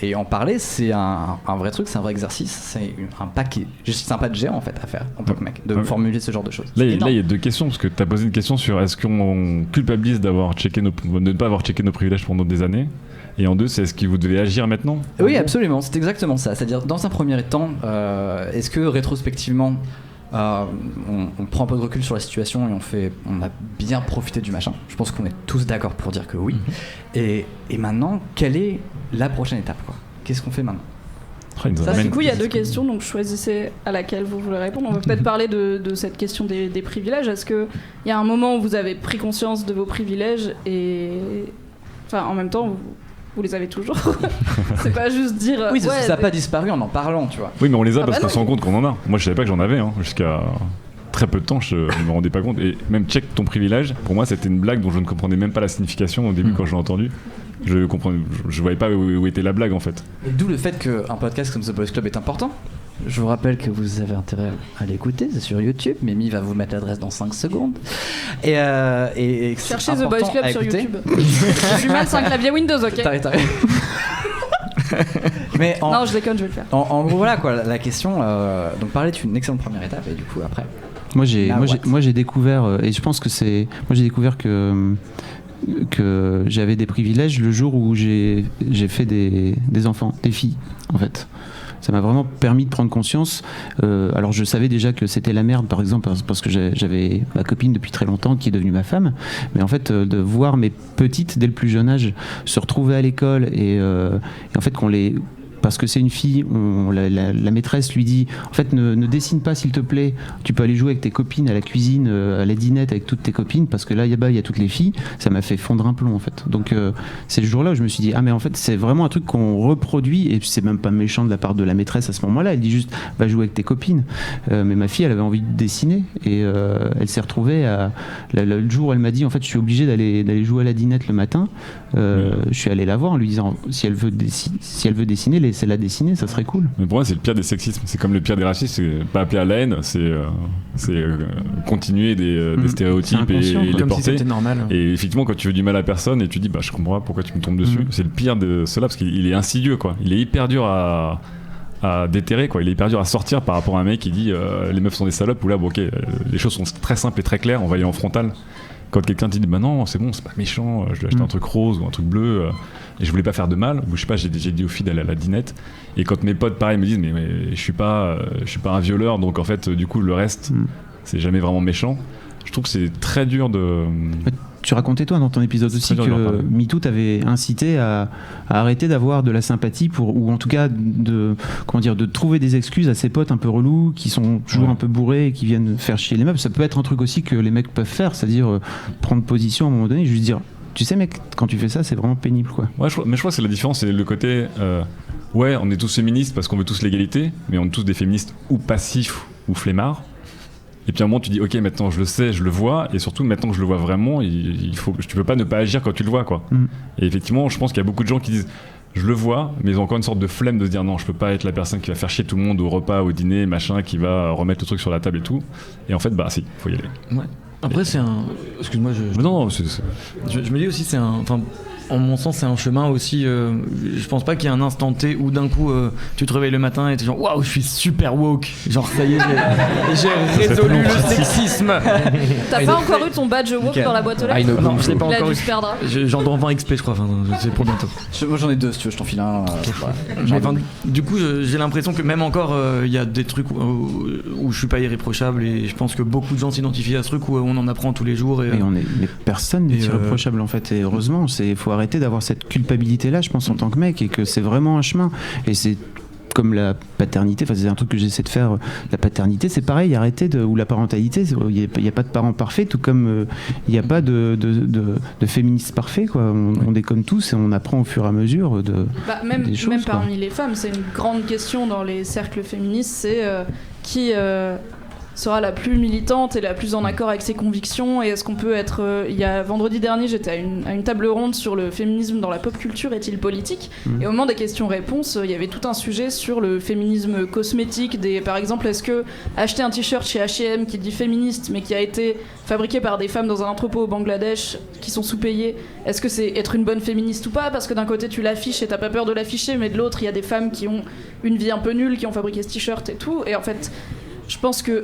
et en parler, c'est un vrai truc, c'est un vrai exercice, c'est un paquet, c'est un pas de géant en fait à faire en tant que mec, de formuler ce genre de choses. Là, C'est énorme. il y a deux questions, parce que tu as posé une question sur est-ce qu'on culpabilise de ne pas avoir checké nos privilèges pendant des années, et en deux, c'est est-ce que vous devez agir maintenant? Oui, absolument, c'est exactement ça. C'est-à-dire, dans un premier temps, est-ce que rétrospectivement, on prend un peu de recul sur la situation et on a bien profité du machin? Je pense qu'on est tous d'accord pour dire que oui. Et maintenant, quelle est la prochaine étape, quoi? Qu'est-ce qu'on fait maintenant? Du coup, il y a deux questions, donc choisissez à laquelle vous voulez répondre. On va peut-être parler de cette question des privilèges. Est-ce qu'il y a un moment où vous avez pris conscience de vos privilèges et... Enfin, en même temps, vous les avez toujours. C'est pas juste dire... Oui, ça n'a pas disparu en parlant, tu vois. Oui, mais on les a parce bah qu'on non. se rend compte qu'on en a. Moi, je savais pas que j'en avais, jusqu'à très peu de temps, je me rendais pas compte. Et même check ton privilège, pour moi, c'était une blague dont je ne comprenais même pas la signification au début quand je l'ai entendu. Je voyais pas où était la blague, en fait. Et d'où le fait qu'un podcast comme The Boys Club est important. Je vous rappelle que vous avez intérêt à l'écouter, c'est sur YouTube. Mimi va vous mettre l'adresse dans 5 secondes. Et Cherchez The Boys Club sur YouTube. Je suis mal, c'est un clavier Windows, ok? T'arrêtes. Mais Non, je déconne, je vais le faire. En gros, voilà quoi, la question. Donc, parler est une excellente première étape, et du coup, après. Moi j'ai découvert et je pense que j'ai découvert que j'avais des privilèges le jour où j'ai fait des enfants, des filles en fait. Ça m'a vraiment permis de prendre conscience. Alors je savais déjà que c'était la merde, par exemple, parce que j'avais ma copine depuis très longtemps qui est devenue ma femme. Mais en fait, de voir mes petites dès le plus jeune âge se retrouver à l'école et en fait qu'on les parce que c'est une fille, la maîtresse lui dit en fait ne dessine pas s'il te plaît, tu peux aller jouer avec tes copines à la cuisine, à la dinette avec toutes tes copines, parce que là il y a toutes les filles. Ça m'a fait fondre un plomb en fait. Donc c'est le jour-là où je me suis dit ah mais en fait c'est vraiment un truc qu'on reproduit, et c'est même pas méchant de la part de la maîtresse à ce moment-là. Elle dit juste va jouer avec tes copines. Mais ma fille elle avait envie de dessiner, et elle s'est retrouvée le jour où elle m'a dit en fait je suis obligée d'aller jouer à la dinette le matin. Je suis allé la voir en lui disant si elle veut dessiner, laissez-la dessiner, ça serait cool. Mais pour moi c'est le pire des sexismes, c'est comme le pire des racistes, c'est pas appeler à la haine, c'est continuer des stéréotypes et les comme porter. Si c'était normal. Et effectivement quand tu veux du mal à personne et tu dis bah je comprends pas pourquoi tu me tombes dessus, c'est le pire de cela, parce qu'il est insidieux quoi, il est hyper dur à déterrer quoi, il est hyper dur à sortir par rapport à un mec qui dit les meufs sont des salopes, ou là bon, ok, les choses sont très simples et très claires, on va y aller en frontal. Quand quelqu'un te dit bah non c'est bon, c'est pas méchant, je vais acheter un truc rose ou un truc bleu, et je voulais pas faire de mal, ou je sais pas, j'ai dit aux filles d'aller à la dinette, et quand mes potes pareil me disent mais je suis pas un violeur, donc en fait du coup le reste c'est jamais vraiment méchant, je trouve que c'est très dur de... Tu racontais toi dans ton épisode aussi que MeToo t'avait incité à arrêter d'avoir de la sympathie ou en tout cas de trouver des excuses à ses potes un peu relous qui sont toujours un peu bourrés et qui viennent faire chier les meufs. Ça peut être un truc aussi que les mecs peuvent faire, c'est-à-dire prendre position à un moment donné et juste dire tu sais mec, quand tu fais ça c'est vraiment pénible quoi. Ouais, mais je crois que c'est la différence, c'est le côté ouais on est tous féministes parce qu'on veut tous l'égalité, mais on est tous des féministes ou passifs ou flemmards. Et puis à un moment tu dis ok maintenant je le sais, je le vois, et surtout maintenant que je le vois vraiment, tu peux pas ne pas agir quand tu le vois quoi. Et effectivement je pense qu'il y a beaucoup de gens qui disent je le vois, mais ils ont encore une sorte de flemme de se dire non je peux pas être la personne qui va faire chier tout le monde au repas, au dîner, machin, qui va remettre le truc sur la table et tout. Et en fait bah si, faut y aller. Ouais. Après c'est un... Excuse-moi Non, je me dis aussi c'est un... Enfin, en mon sens c'est un chemin aussi, je pense pas qu'il y ait un instant T où d'un coup tu te réveilles le matin et t'es genre waouh je suis super woke, genre ça y est j'ai résolu le sexisme. T'as pas encore eu ton badge woke dans la boîte aux lettres? Non je l'ai pas Il a encore dû eu. se perdre. J'en dois en 20 XP je crois, enfin, c'est pour bientôt. Moi j'en ai 2 si tu veux, je t'en file un. Mais, du coup j'ai l'impression que même encore il y a des trucs où je suis pas irréprochable, et je pense que beaucoup de gens s'identifient à ce truc où on en apprend tous les jours, et mais personne n'est irréprochable en fait, et heureusement faut arrêter d'avoir cette culpabilité là je pense en tant que mec, et que c'est vraiment un chemin, et c'est comme la paternité, enfin c'est un truc que j'essaie de faire, la paternité c'est pareil, arrêter ou la parentalité, il n'y a pas de parents parfaits, tout comme il n'y a pas de féministes parfaits quoi, on déconne tous et on apprend au fur et à mesure des choses, même parmi les femmes, c'est une grande question dans les cercles féministes, c'est qui sera la plus militante et la plus en accord avec ses convictions, et est-ce qu'on peut être... vendredi dernier, j'étais à une table ronde sur le féminisme dans la pop culture, est-il politique ? Et au moment des questions-réponses, il y avait tout un sujet sur le féminisme cosmétique, par exemple, est-ce que acheter un t-shirt chez H&M qui dit féministe, mais qui a été fabriqué par des femmes dans un entrepôt au Bangladesh, qui sont sous-payées, est-ce que c'est être une bonne féministe ou pas ? Parce que d'un côté, tu l'affiches et t'as pas peur de l'afficher, mais de l'autre, il y a des femmes qui ont une vie un peu nulle, qui ont fabriqué ce t-shirt et tout, et en fait, je pense que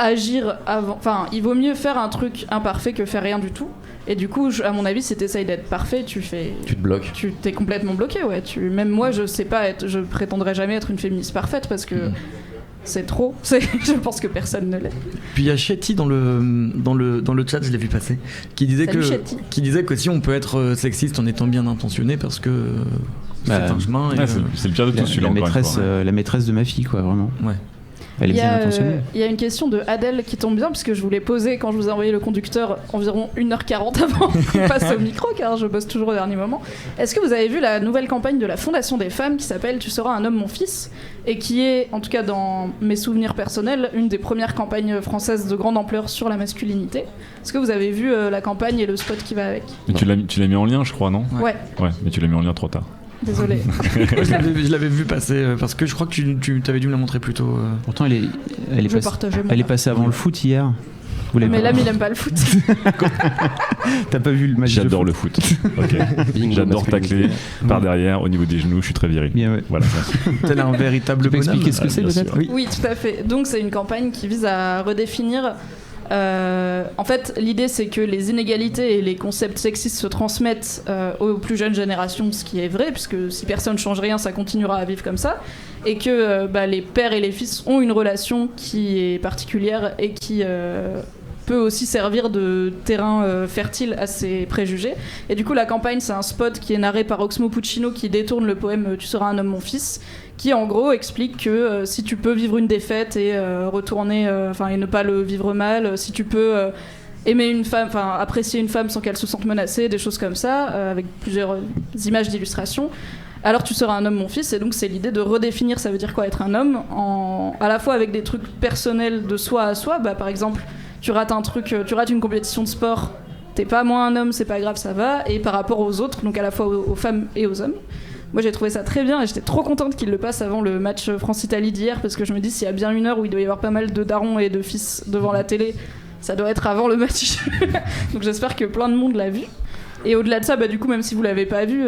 agir avant, enfin il vaut mieux faire un truc imparfait que faire rien du tout, et du coup à mon avis si t'essayes d'être parfait tu te bloques, tu t'es complètement bloqué, même moi je prétendrai jamais être une féministe parfaite parce que c'est trop, je pense que personne ne l'est. Puis il y a Chetty dans le chat, je l'ai vu passer, qui disait que si on peut être sexiste en étant bien intentionné, parce que c'est un chemin, c'est le pire de tout celui-là. La maîtresse de ma fille quoi, vraiment. Ouais. Elle est bien intentionnée. Il y a une question de Adèle qui tombe bien, puisque je vous l'ai posée quand je vous ai envoyé le conducteur environ 1h40 avant qu'on passe au micro, car je bosse toujours au dernier moment. Est-ce que vous avez vu la nouvelle campagne de la Fondation des femmes qui s'appelle « Tu seras un homme, mon fils » et qui est, en tout cas dans mes souvenirs personnels, une des premières campagnes françaises de grande ampleur sur la masculinité. Est-ce que vous avez vu la campagne et le spot qui va avec ? Mais tu l'as mis en lien, je crois, non ? Ouais, mais tu l'as mis en lien trop tard. Désolé. Je l'avais vu passer parce que je crois que tu t'avais dû me la montrer plus tôt. Pourtant elle est passée avant le foot hier. Mais l'ami il aime pas le foot. T'as pas vu le match? J'adore le foot. Okay. J'adore tacler par derrière au niveau des genoux, je suis très viril. Bien, ouais. Voilà. Tel un véritable bonhomme. Tu peux expliquer ce que c'est peut-être? Oui, tout à fait. Donc c'est une campagne qui vise à redéfinir. En fait, l'idée c'est que les inégalités et les concepts sexistes se transmettent aux plus jeunes générations, ce qui est vrai, puisque si personne ne change rien, ça continuera à vivre comme ça, et que les pères et les fils ont une relation qui est particulière et qui peut aussi servir de terrain fertile à ces préjugés. Et du coup, la campagne, c'est un spot qui est narré par Oxmo Puccino qui détourne le poème « Tu seras un homme, mon fils », qui en gros explique que si tu peux vivre une défaite et retourner, et ne pas le vivre mal, si tu peux aimer une femme, apprécier une femme sans qu'elle se sente menacée, des choses comme ça, avec plusieurs images d'illustration, alors tu seras un homme, mon fils. Et donc c'est l'idée de redéfinir ça veut dire quoi être un homme, à la fois avec des trucs personnels de soi à soi. Par exemple, tu rates une compétition de sport, t'es pas moins un homme, c'est pas grave, ça va. Et par rapport aux autres, donc à la fois aux femmes et aux hommes. Moi j'ai trouvé ça très bien et j'étais trop contente qu'il le passe avant le match France-Italie d'hier, parce que je me dis s'il y a bien une heure où il doit y avoir pas mal de darons et de fils devant la télé, ça doit être avant le match. Donc j'espère que plein de monde l'a vu. Et au-delà de ça, du coup, même si vous l'avez pas vu,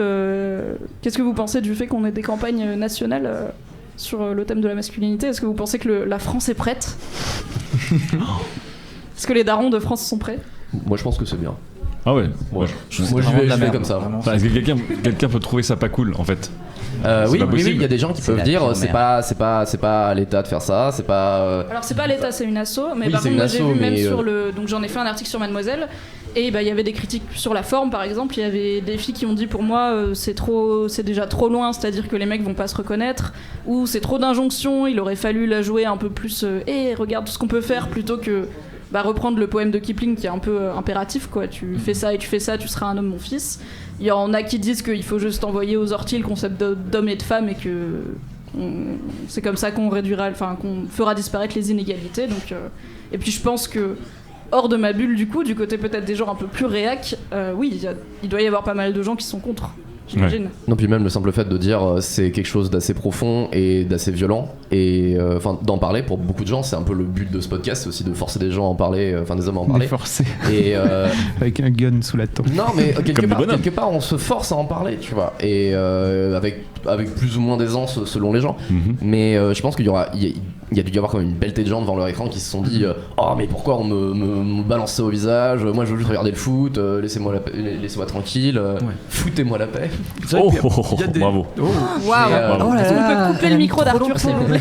qu'est-ce que vous pensez du fait qu'on ait des campagnes nationales sur le thème de la masculinité ? Est-ce que vous pensez que la France est prête ? Est-ce que les darons de France sont prêts ? Moi je pense que c'est bien. Ah ouais. Moi j'y vais comme ça. Enfin, est-ce que quelqu'un peut trouver ça pas cool en fait? Oui, il y a des gens qui peuvent dire c'est pas à l'État de faire ça, c'est pas. Alors c'est pas à l'État, c'est une asso, mais oui, par contre moi j'ai vu même sur le. Donc j'en ai fait un article sur Mademoiselle. Et il y avait des critiques sur la forme, par exemple. Il y avait des filles qui ont dit pour moi c'est déjà trop loin, c'est-à-dire que les mecs vont pas se reconnaître, ou c'est trop d'injonctions, il aurait fallu la jouer un peu plus regarde tout ce qu'on peut faire, plutôt que reprendre le poème de Kipling qui est un peu impératif, quoi. Tu fais ça et tu fais ça, tu seras un homme, mon fils. Il y en a qui disent qu'il faut juste envoyer aux orties le concept d'homme et de femme, et que c'est comme ça qu'on fera disparaître les inégalités. Donc, et puis je pense que hors de ma bulle, du côté peut-être des gens un peu plus réac, oui, il doit y avoir pas mal de gens qui sont contre, j'imagine. Ouais. Non, puis même le simple fait de dire c'est quelque chose d'assez profond et d'assez violent, et d'en parler pour beaucoup de gens, c'est un peu le but de ce podcast, aussi de forcer des gens à en parler, des hommes à en parler. Forcer. Et avec un gun sous la tempe. Non, mais quelque part on se force à en parler, tu vois, et avec plus ou moins d'aisance selon les gens. Mm-hmm. Mais je pense qu'il y a dû y avoir quand même une pelletée de gens devant leur écran qui se sont dit oh mais pourquoi on me balance ça au visage, moi je veux juste regarder le foot, laissez-moi tranquille, foutez-moi la paix. Bravo. Waouh. On peut couper le micro d'Arthur, s'il vous plaît.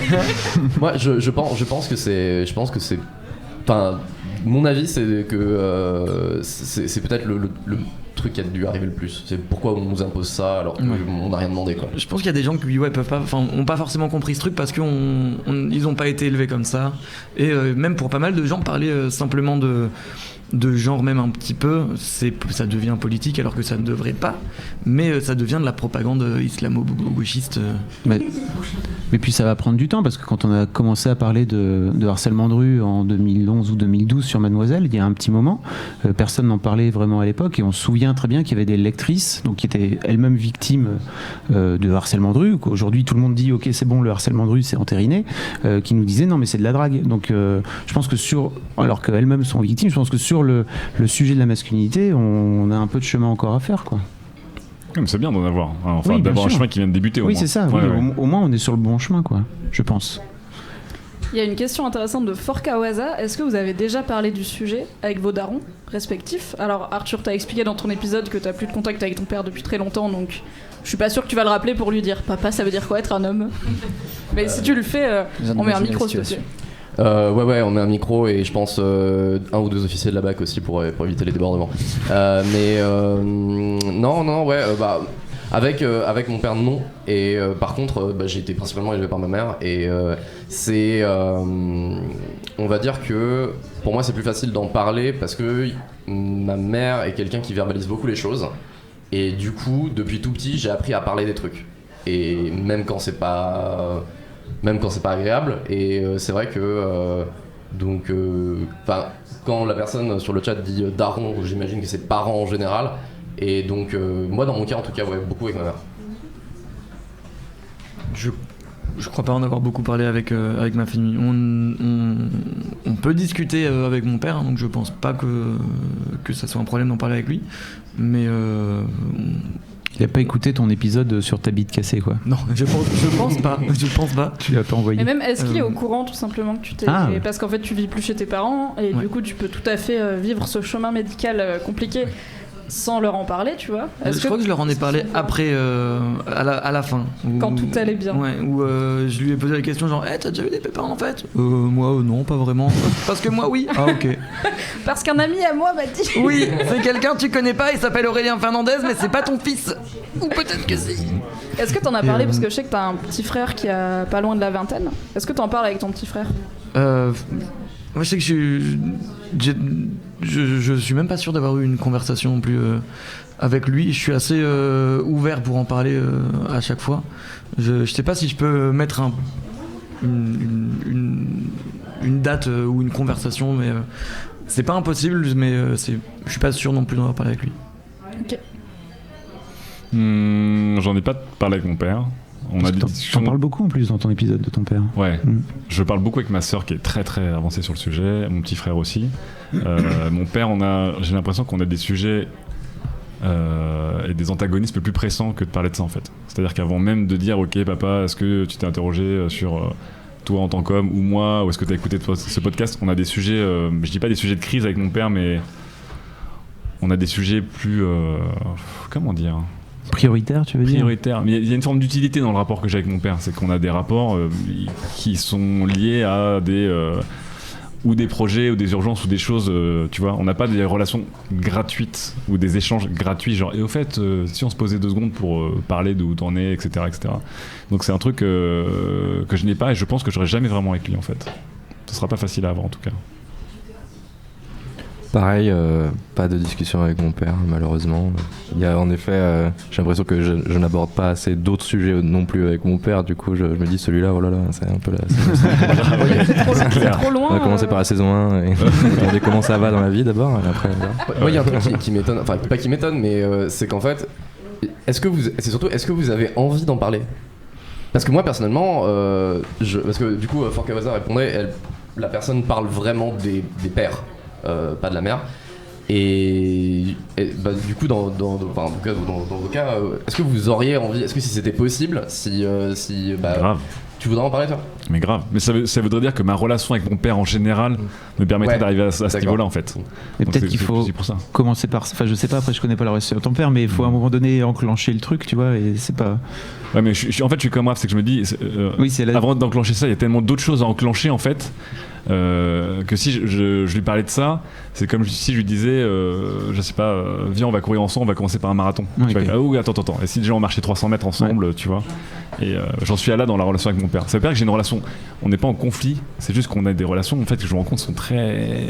Moi je pense que c'est mon avis c'est que c'est peut-être le truc qui a dû arriver le plus. C'est pourquoi on nous impose ça alors qu'on n'a rien demandé, quoi. Je pense qu'il y a des gens qui ont pas forcément compris ce truc parce qu'ils ont pas été élevés comme ça, et même pour pas mal de gens parler simplement de genre, même un petit peu, ça devient politique alors que ça ne devrait pas, mais ça devient de la propagande islamo-gauchiste. Mais puis ça va prendre du temps, parce que quand on a commencé à parler de harcèlement de rue en 2011 ou 2012 sur Mademoiselle, il y a un petit moment, personne n'en parlait vraiment à l'époque, et on se souvient très bien qu'il y avait des lectrices qui étaient elles-mêmes victimes de harcèlement de rue, qu'aujourd'hui tout le monde dit ok c'est bon, le harcèlement de rue c'est entériné, qui nous disaient non mais c'est de la drague. Donc je pense que alors qu'elles-mêmes sont victimes, je pense que sur le sujet de la masculinité, on a un peu de chemin encore à faire, quoi. Mais c'est bien d'en avoir, d'avoir un chemin qui vient de débuter. Oui, c'est ça. Au moins, on est sur le bon chemin, quoi. Je pense. Il y a une question intéressante de Forkawaza. Est-ce que vous avez déjà parlé du sujet avec vos darons respectifs ? Alors, Arthur, t'as expliqué dans ton épisode que t'as plus de contact avec ton père depuis très longtemps, donc je suis pas sûr que tu vas le rappeler pour lui dire papa, ça veut dire quoi être un homme ? Mais si tu le fais, on met un micro, s'il te plaît. Ouais, on met un micro, et je pense un ou deux officiers de la BAC aussi pour éviter les débordements. Avec mon père non, et par contre j'ai été principalement élevé par ma mère, et on va dire que pour moi c'est plus facile d'en parler parce que ma mère est quelqu'un qui verbalise beaucoup les choses, et du coup depuis tout petit j'ai appris à parler des trucs, et même quand c'est pas agréable, et c'est vrai que quand la personne sur le chat dit daron, j'imagine que c'est parents en général, et donc moi dans mon cas en tout cas beaucoup avec ma mère. Je crois pas en avoir beaucoup parlé avec ma famille. On peut discuter avec mon père, donc je pense pas que ça soit un problème d'en parler avec lui, mais il a pas écouté ton épisode sur ta bite cassée, quoi. Non, je pense pas. Tu l'as pas envoyé. Et même, est-ce qu'il est au courant tout simplement que tu t'es... Parce qu'en fait, tu vis plus chez tes parents, et du coup, tu peux tout à fait vivre ce chemin médical compliqué. sans leur en parler, tu vois. Je crois que je leur en ai parlé après, à la fin. Quand tout allait bien. Ouais, où je lui ai posé la question genre, t'as déjà eu des pépins en fait Moi, non, pas vraiment. Parce que moi, oui. Ah, ok. Parce qu'un ami à moi m'a dit. Oui, c'est quelqu'un que tu connais pas, il s'appelle Aurélien Fernandez, mais c'est pas ton fils. Ou peut-être que si. Est-ce que t'en as parlé, parce que je sais que t'as un petit frère qui a pas loin de la vingtaine. Est-ce que t'en parles avec ton petit frère? Moi, je sais que je suis même pas sûr d'avoir eu une conversation non plus avec lui. Je suis assez ouvert pour en parler à chaque fois. Je sais pas si je peux mettre une date ou une conversation, mais c'est pas impossible, mais je suis pas sûr non plus d'en avoir parlé avec lui. Ok. J'en ai pas parlé avec mon père. On a des discussions. T'en parles beaucoup en plus dans ton épisode de ton père. Ouais. Je parle beaucoup avec ma sœur qui est très très avancée sur le sujet, mon petit frère aussi. Mon père, j'ai l'impression qu'on a des sujets et des antagonismes plus pressants que de parler de ça en fait. C'est-à-dire qu'avant même de dire ok papa, est-ce que tu t'es interrogé sur toi en tant qu'homme ou moi, ou est-ce que tu as écouté ce podcast, on a des sujets, je dis pas des sujets de crise avec mon père, mais on a des sujets plus comment dire, prioritaire, tu veux dire? Prioritaire. Mais il y a une forme d'utilité dans le rapport que j'ai avec mon père. C'est qu'on a des rapports qui sont liés à ou des projets, ou des urgences, ou des choses, tu vois. On n'a pas des relations gratuites, ou des échanges gratuits, genre, et au fait, si on se posait 2 secondes pour parler d'où t'en es, etc., etc. Donc c'est un truc que je n'ai pas, et je pense que j'aurai jamais vraiment avec lui, en fait. Ce sera pas facile à avoir, en tout cas. Pareil, pas de discussion avec mon père, malheureusement. Il y a en effet, j'ai l'impression que je n'aborde pas assez d'autres sujets non plus avec mon père. Du coup, je me dis celui-là, oh là là, c'est un peu la. C'est trop loin. On va commencer par la saison 1 et demander comment ça va dans la vie d'abord. Et après, moi, il y a un truc qui m'étonne, enfin pas qui m'étonne, mais c'est qu'en fait, est-ce que vous avez envie d'en parler? Parce que moi personnellement, parce que du coup, Fort Cavaza répondait, la personne parle vraiment des pères. Pas de la mère. Et bah, du coup, dans vos cas, est-ce que vous auriez envie, est-ce que si c'était possible, Grave. Tu voudrais en parler toi? Mais grave. Mais ça voudrait dire que ma relation avec mon père en général me permettrait d'arriver à ce niveau-là en fait. Et peut-être qu'il faut commencer par. Enfin, je sais pas, après je connais pas la relation de ton père, mais il faut à un moment donné enclencher le truc, tu vois, et c'est pas. Ouais, mais je suis comme Raph, c'est que je me dis, avant d'enclencher ça, il y a tellement d'autres choses à enclencher en fait. Que si je lui parlais de ça, c'est comme si je lui disais, je sais pas, viens on va courir ensemble, on va commencer par un marathon. Okay. Tu vois, attends. Et si déjà on marchait 300 mètres ensemble, tu vois. Et j'en suis là dans la relation avec mon père. Ça veut pas dire que j'ai une relation, on n'est pas en conflit, c'est juste qu'on a des relations en fait que je me rends compte sont très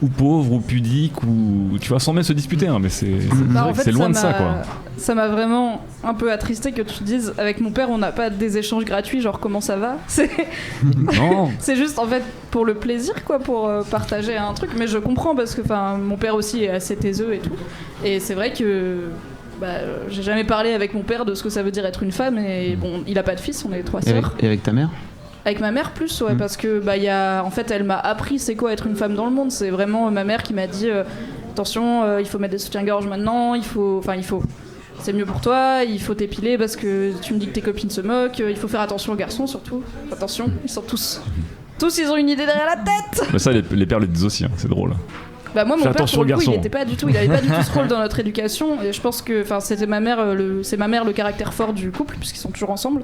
ou pauvres ou pudiques ou tu vois sans même se disputer mais c'est loin de ça quoi. Ça m'a vraiment un peu attristé que tu dises avec mon père on n'a pas des échanges gratuits genre comment ça va, non. C'est juste en fait pour le plaisir quoi, pour partager un truc, mais je comprends parce que mon père aussi est assez taiseux et tout, et c'est vrai que j'ai jamais parlé avec mon père de ce que ça veut dire être une femme, et bon il a pas de fils, on est 3 sœurs. Et avec ta mère? Avec ma mère plus, ouais, parce que en fait elle m'a appris c'est quoi être une femme dans le monde. C'est vraiment ma mère qui m'a dit attention, il faut mettre des soutiens-gorge maintenant, il faut, c'est mieux pour toi, il faut t'épiler parce que tu me dis que tes copines se moquent, il faut faire attention aux garçons surtout. Attention, ils sont tous ils ont une idée derrière la tête. Mais ça les pères le disent aussi, c'est drôle. Moi mon père pour le coup, il avait pas du tout ce rôle dans notre éducation, et je pense que c'était ma mère c'est ma mère le caractère fort du couple puisqu'ils sont toujours ensemble.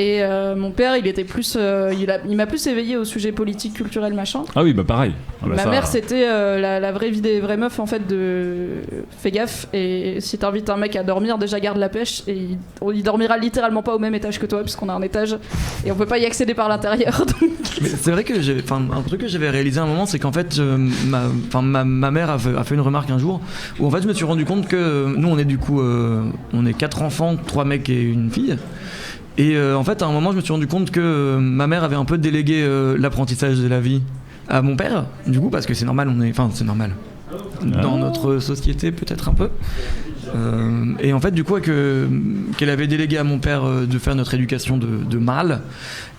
Et mon père, il était plus, il m'a plus éveillé au sujet politique, culturel, machin. Ah oui, pareil. Ma mère, c'était la vraie vie des vraies meufs en fait de fais gaffe, et si t'invites un mec à dormir, déjà garde la pêche, et il dormira littéralement pas au même étage que toi puisqu'on a un étage et on peut pas y accéder par l'intérieur. Donc... Mais c'est vrai que un truc que j'avais réalisé à un moment, c'est qu'en fait ma mère a fait une remarque un jour où en fait je me suis rendu compte que nous on est du coup on est 4 enfants, 3 mecs et une fille. Et en fait, à un moment, je me suis rendu compte que ma mère avait un peu délégué l'apprentissage de la vie à mon père, du coup, parce que c'est normal, c'est normal. Dans notre société, peut-être un peu. Et en fait, du coup, qu'elle avait délégué à mon père de faire notre éducation de mâle.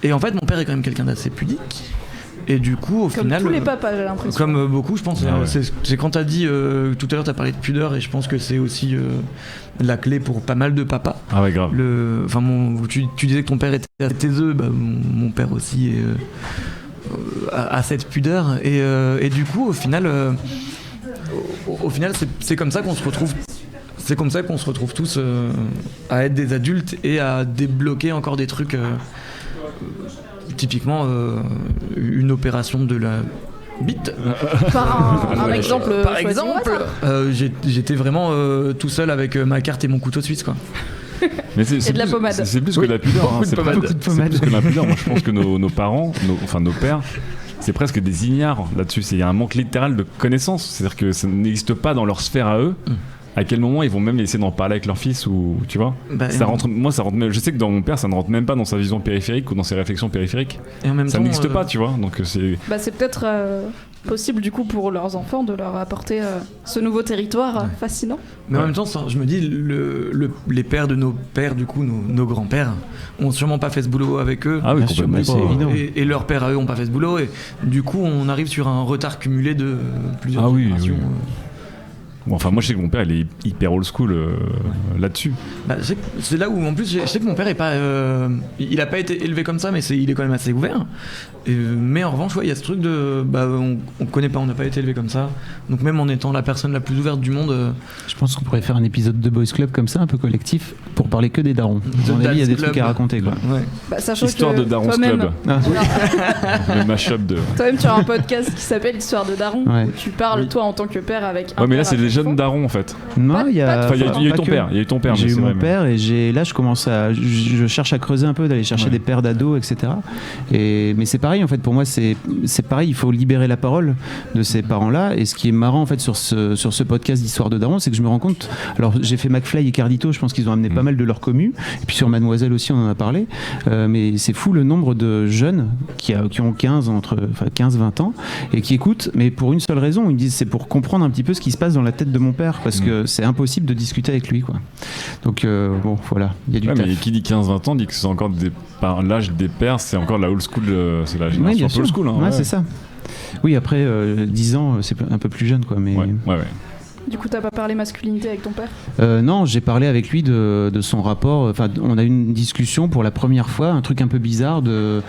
Et en fait, mon père est quand même quelqu'un d'assez pudique. Et du coup, au final. Comme tous les papas, j'ai l'impression. Comme beaucoup, je pense. Ouais. C'est quand t'as dit tout à l'heure, t'as parlé de pudeur, et je pense que c'est aussi la clé pour pas mal de papas. Ah ouais, grave. Tu disais que ton père était assez taiseux, mon père aussi a cette pudeur. Et du coup, au final, au final, c'est comme ça qu'on se retrouve. C'est comme ça qu'on se retrouve tous à être des adultes et à débloquer encore des trucs. Typiquement, une opération de la bite. Par un exemple. Par exemple, j'étais vraiment tout seul avec ma carte et mon couteau suisse, quoi. Mais c'est de la pommade. C'est plus que de la pudeur. Beaucoup de pommade. C'est plus que de la pudeur. Moi, je pense que nos parents, nos pères, c'est presque des ignares là-dessus. Il y a un manque littéral de connaissances. C'est-à-dire que ça n'existe pas dans leur sphère à eux. À quel moment ils vont même essayer d'en parler avec leur fils ou tu vois ça rentre je sais que dans mon père ça ne rentre même pas dans sa vision périphérique ou dans ses réflexions périphériques et en même ça temps, n'existe pas tu vois donc c'est peut-être possible du coup pour leurs enfants de leur apporter ce nouveau territoire fascinant mais en même temps je me dis les pères de nos pères du coup nos grands-pères ont sûrement pas fait ce boulot avec eux ah oui complètement c'est évident et leurs pères à eux ont pas fait ce boulot et du coup on arrive sur un retard cumulé de plusieurs générations Enfin, moi je sais que mon père il est hyper old school là-dessus. C'est là où en plus je sais que mon père est pas, il a pas été élevé comme ça, mais il est quand même assez ouvert. Mais en revanche, il y a ce truc de, on connaît pas, on n'a pas été élevé comme ça. Donc même en étant la personne la plus ouverte du monde, je pense qu'on pourrait faire un épisode de Boys Club comme ça, un peu collectif, pour parler que des darons. À mon avis, il y a des trucs à raconter, quoi. Ouais. Histoire de Darons Club. Le mashup de. Toi-même, tu as un podcast qui s'appelle Histoire de Darons. Ouais. Où tu parles toi en tant que père avec. Ouais, mais là c'est des jeunes darons en fait. Non, il y a. Il y a eu ton père. Il y a eu ton père. J'ai eu mon père et là je commence à, je cherche à creuser un peu, d'aller chercher des pères d'ados, etc. Mais c'est pareil en fait. Pour moi, c'est pareil. Il faut libérer la parole de ces parents-là. Et ce qui est marrant en fait sur ce podcast d'Histoire de Darons, c'est que je me rends compte. Alors j'ai fait McFly et Cardito. Je pense qu'ils ont amené pas mal de leur commu. Et puis sur Mademoiselle aussi, on en a parlé. Mais c'est fou le nombre de jeunes qui ont 15-20 ans et qui écoutent, mais pour une seule raison. Ils me disent c'est pour comprendre un petit peu ce qui se passe dans la tête de mon père, parce que c'est impossible de discuter avec lui, quoi. Donc bon, voilà, il y a du taf. Mais qui dit 15-20 ans dit que c'est encore l'âge des pères, c'est encore la old school, c'est la génération old school. Hein, ouais, c'est ça. Oui, après 10 ans, c'est un peu plus jeune, quoi. Mais... Ouais. Du coup, t'as pas parlé masculinité avec ton père ? Non, j'ai parlé avec lui de son rapport. Enfin, on a eu une discussion pour la première fois, un truc un peu bizarre de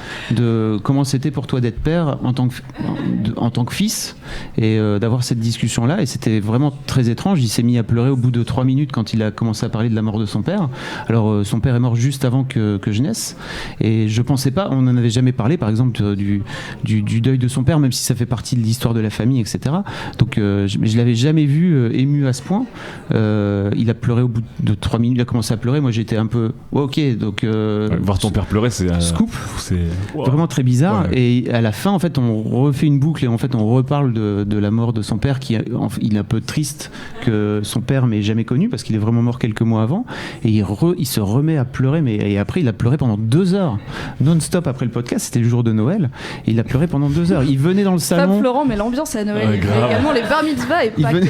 comment c'était pour toi d'être père en tant que fils et d'avoir cette discussion-là. Et c'était vraiment très étrange. Il s'est mis à pleurer au bout de 3 minutes quand il a commencé à parler de la mort de son père. Alors, son père est mort juste avant que je naisse. Et je pensais pas, on n'en avait jamais parlé, par exemple, du deuil de son père, même si ça fait partie de l'histoire de la famille, etc. Donc, je l'avais jamais vu ému à ce point. Il a pleuré au bout de 3 minutes, il a commencé à pleurer. Moi j'étais un peu ok, donc voir ton père pleurer, c'est scoop, c'est vraiment très bizarre. Et à la fin en fait on refait une boucle et en fait on reparle de la mort de son père, il est un peu triste que son père m'ait jamais connu parce qu'il est vraiment mort quelques mois avant, et il se remet à pleurer, et après il a pleuré pendant 2 heures non-stop. Après le podcast, c'était le jour de Noël, et il a pleuré pendant 2 heures. Il venait dans le salon. Pas Florent, mais l'ambiance à Noël, il y a également les bar mitzvahs et Pâques.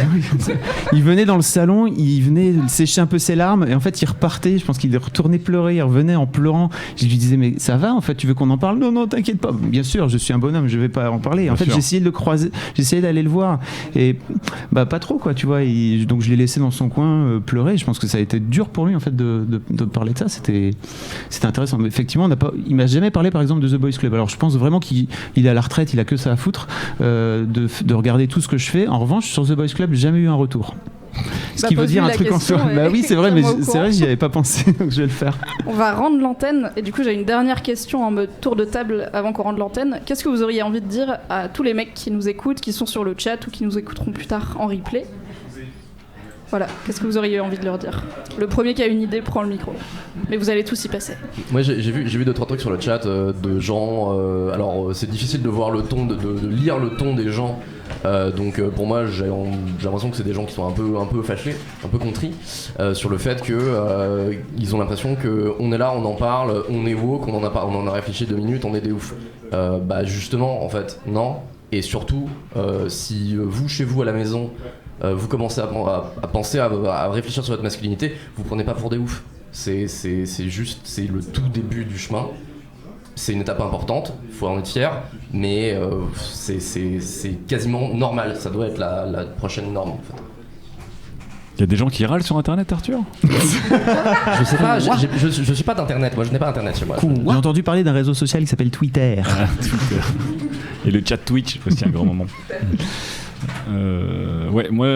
Il venait dans le salon, il venait sécher un peu ses larmes, et en fait il repartait, je pense qu'il retournait pleurer, il revenait en pleurant. Je lui disais mais ça va en fait, tu veux qu'on en parle? Non, t'inquiète pas, bien sûr, je suis un bonhomme, je vais pas en parler. En fait j'essayais de le croiser, j'essayais d'aller le voir, et pas trop, quoi, tu vois. Donc je l'ai laissé dans son coin pleurer. Je pense que ça a été dur pour lui en fait de parler de ça. C'était intéressant. Mais effectivement il m'a jamais parlé par exemple de The Boys Club. Alors je pense vraiment qu'il est à la retraite, il a que ça à foutre de regarder tout ce que je fais. En revanche sur The Boys Club, j'ai jamais eu un retour. Ce qui veut dire un truc en soi. Bah oui, c'est vrai, mais c'est vrai, j'y avais pas pensé, donc je vais le faire. On va rendre l'antenne, et du coup j'ai une dernière question en mode tour de table avant qu'on rende l'antenne. Qu'est-ce que vous auriez envie de dire à tous les mecs qui nous écoutent, qui sont sur le chat ou qui nous écouteront plus tard en replay? Voilà, qu'est-ce que vous auriez envie de leur dire? Le premier qui a une idée prend le micro. Mais vous allez tous y passer. Moi j'ai vu 2-3 trucs sur le chat de gens. Alors c'est difficile de voir le ton, de lire le ton des gens. Donc pour moi j'ai l'impression que c'est des gens qui sont un peu fâchés, un peu contris sur le fait que ils ont l'impression que on est là, on en parle, on est woke, on en a réfléchi 2 minutes, on est des ouf. Bah justement en fait non. Et surtout si vous chez vous à la maison vous commencez à penser à réfléchir sur votre masculinité, vous prenez pas pour des oufs. C'est juste, c'est le tout début du chemin. C'est une étape importante, il faut en être fier, mais c'est quasiment normal. Ça doit être la prochaine norme en fait. Il y a des gens qui râlent sur internet, Arthur? Je sais pas, je suis pas d'internet, moi je n'ai pas internet chez moi. Cool. J'ai entendu parler d'un réseau social qui s'appelle Twitter. Twitter. Et le chat Twitch aussi, un grand moment. Ouais, moi,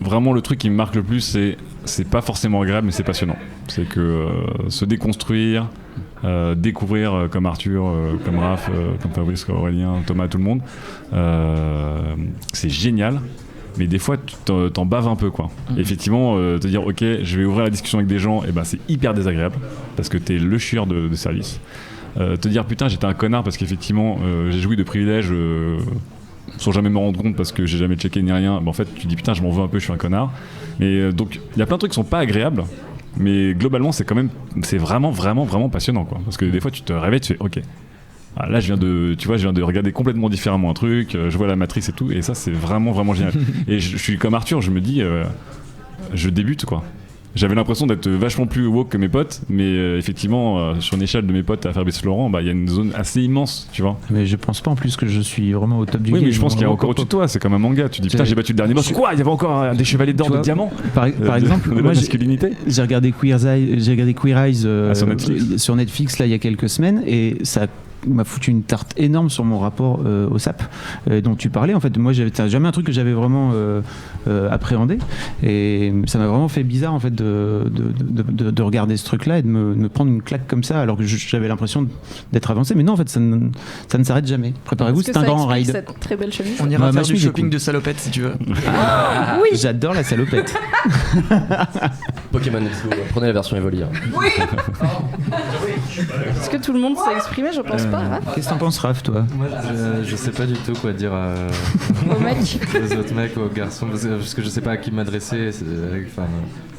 vraiment, le truc qui me marque le plus, c'est pas forcément agréable, mais c'est passionnant. C'est que se déconstruire, découvrir comme Arthur, comme Raph, comme Fabrice, comme Aurélien, Thomas, tout le monde, c'est génial. Mais des fois, tu t'en baves un peu, quoi. Et effectivement, te dire, ok, je vais ouvrir la discussion avec des gens, et ben c'est hyper désagréable parce que t'es le chieur de service. Te dire, putain, j'étais un connard parce qu'effectivement, j'ai joui de privilèges sans jamais me rendre compte parce que j'ai jamais checké ni rien. En fait, tu dis, putain, je m'en veux un peu, je suis un connard. Mais donc, il y a plein de trucs qui sont pas agréables, mais globalement, c'est vraiment, vraiment, vraiment passionnant, quoi. Parce que des fois, tu te réveilles, tu fais, ok. Ah, là, je viens de regarder complètement différemment un truc, je vois la matrice et tout, et ça, c'est vraiment, vraiment génial. Et je suis comme Arthur, je me dis, je débute, quoi. J'avais l'impression d'être vachement plus woke que mes potes, mais effectivement, sur une échelle de mes potes à Fabrice Laurent, il y a une zone assez immense, tu vois. Mais je pense pas en plus que je suis vraiment au top du game. Oui, mais je pense qu'il y a encore au-dessus de toi, c'est comme un manga. Tu dis, putain, j'ai battu le dernier boss. Quoi ? Il y avait encore des chevaliers d'or de diamant. Par exemple, moi, j'ai regardé Queer Eyes sur Netflix là, il y a quelques semaines, et ça m'a foutu une tarte énorme sur mon rapport au SAP dont tu parlais. En fait, moi, c'était jamais un truc que j'avais vraiment appréhendé, et ça m'a vraiment fait bizarre en fait de regarder ce truc-là et de me prendre une claque comme ça, alors que j'avais l'impression d'être avancé. Mais non, en fait, ça ne s'arrête jamais. Préparez-vous, c'est un grand ride. Cette très belle chemise. On ira faire du shopping de salopette si tu veux. Oui. J'adore la salopette. Pokémon Let's Go, prenez la version Evoli. Oui. Est-ce que tout le monde s'est exprimé? Je pense pas. Raph. Qu'est-ce que t'en penses, Raph, toi? Moi, je sais pas du tout quoi dire aux mecs, aux autres mecs, aux garçons, parce que je sais pas à qui m'adresser. Enfin,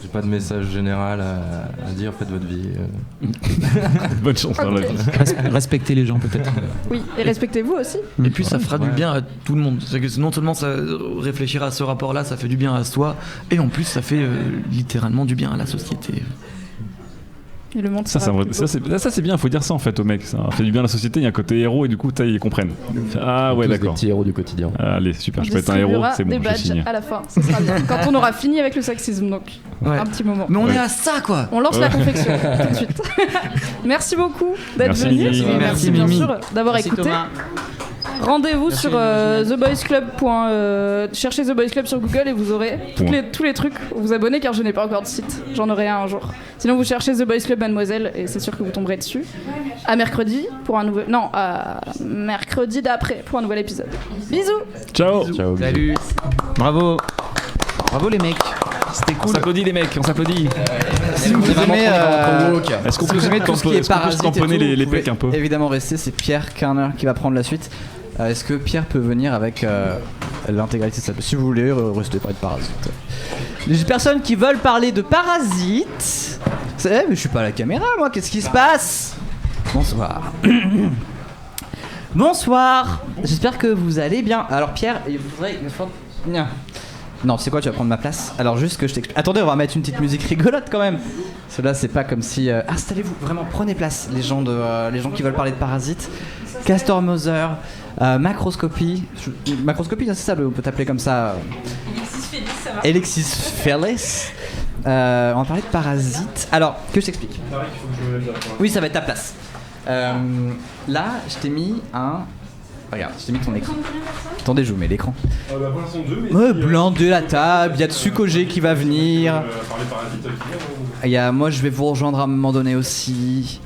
j'ai pas de message général à dire. Faites votre vie. Bonne chance dans la vie. Respectez les gens, peut-être. Oui, et respectez-vous aussi. Et puis ça fera du bien à tout le monde. C'est que non seulement ça réfléchir à ce rapport-là, ça fait du bien à soi, et en plus ça fait littéralement du bien à la société. Et le monde ça c'est bien, il faut dire ça en fait aux mecs. Ça fait du bien à la société, il y a un côté héros et du coup ils comprennent. Ah ouais, d'accord. Des petits héros du quotidien. Allez, super, je peux être un héros, c'est bon, des badges j'ai signé. à la fin, ça sera bien. Quand on aura fini avec le sexisme, donc un petit moment. Mais on est à ça quoi. On lance la confection tout de suite. Merci beaucoup d'être venu. Merci bien sûr d'avoir écouté. Thomas. Rendez-vous sur The Boys Club. Cherchez The Boys Club sur Google et vous aurez tous les trucs. Vous abonnez car je n'ai pas encore de site. J'en aurai un jour. Sinon vous cherchez The Boys Club Mademoiselle et c'est sûr que vous tomberez dessus. À mercredi pour un nouvel. Non, à mercredi d'après pour un nouvel épisode. Bisous. Ciao. Ciao. Salut. Bravo. Bravo les mecs. C'était cool. On s'applaudit les mecs, on s'applaudit. Si vous aimez, est-ce qu'on peut tout ce qui est parasite tamponner les pecs un peu? Évidemment rester, c'est Pierre Kerner qui va prendre la suite. Est-ce que Pierre peut venir avec l'intégralité de ça? Si vous voulez, restez pas de parasite. Les personnes qui veulent parler de parasites. Mais je suis pas à la caméra moi, qu'est-ce qui se passe? Bonsoir. Bonsoir. J'espère que vous allez bien. Alors Pierre, il faudrait. Non, tu sais quoi, tu vas prendre ma place. Alors juste que je t'explique. Attendez, on va mettre une petite musique rigolote quand même. Cela, c'est pas comme si. Installez-vous, vraiment, prenez place, les gens qui veulent parler de parasites. Castor Moser, Macroscopie. Macroscopie, c'est ça, on peut t'appeler comme ça. Alexis Fearless. On va parler de parasites. Alors, que je t'explique. Oui, ça va être ta place. Là, je t'ai mis un. Regarde, je t'ai mis ton écran. Attendez, je vous mets l'écran. Blanc de la table, il y a Tsukogé qui va venir. Moi, je vais vous rejoindre à un moment donné aussi.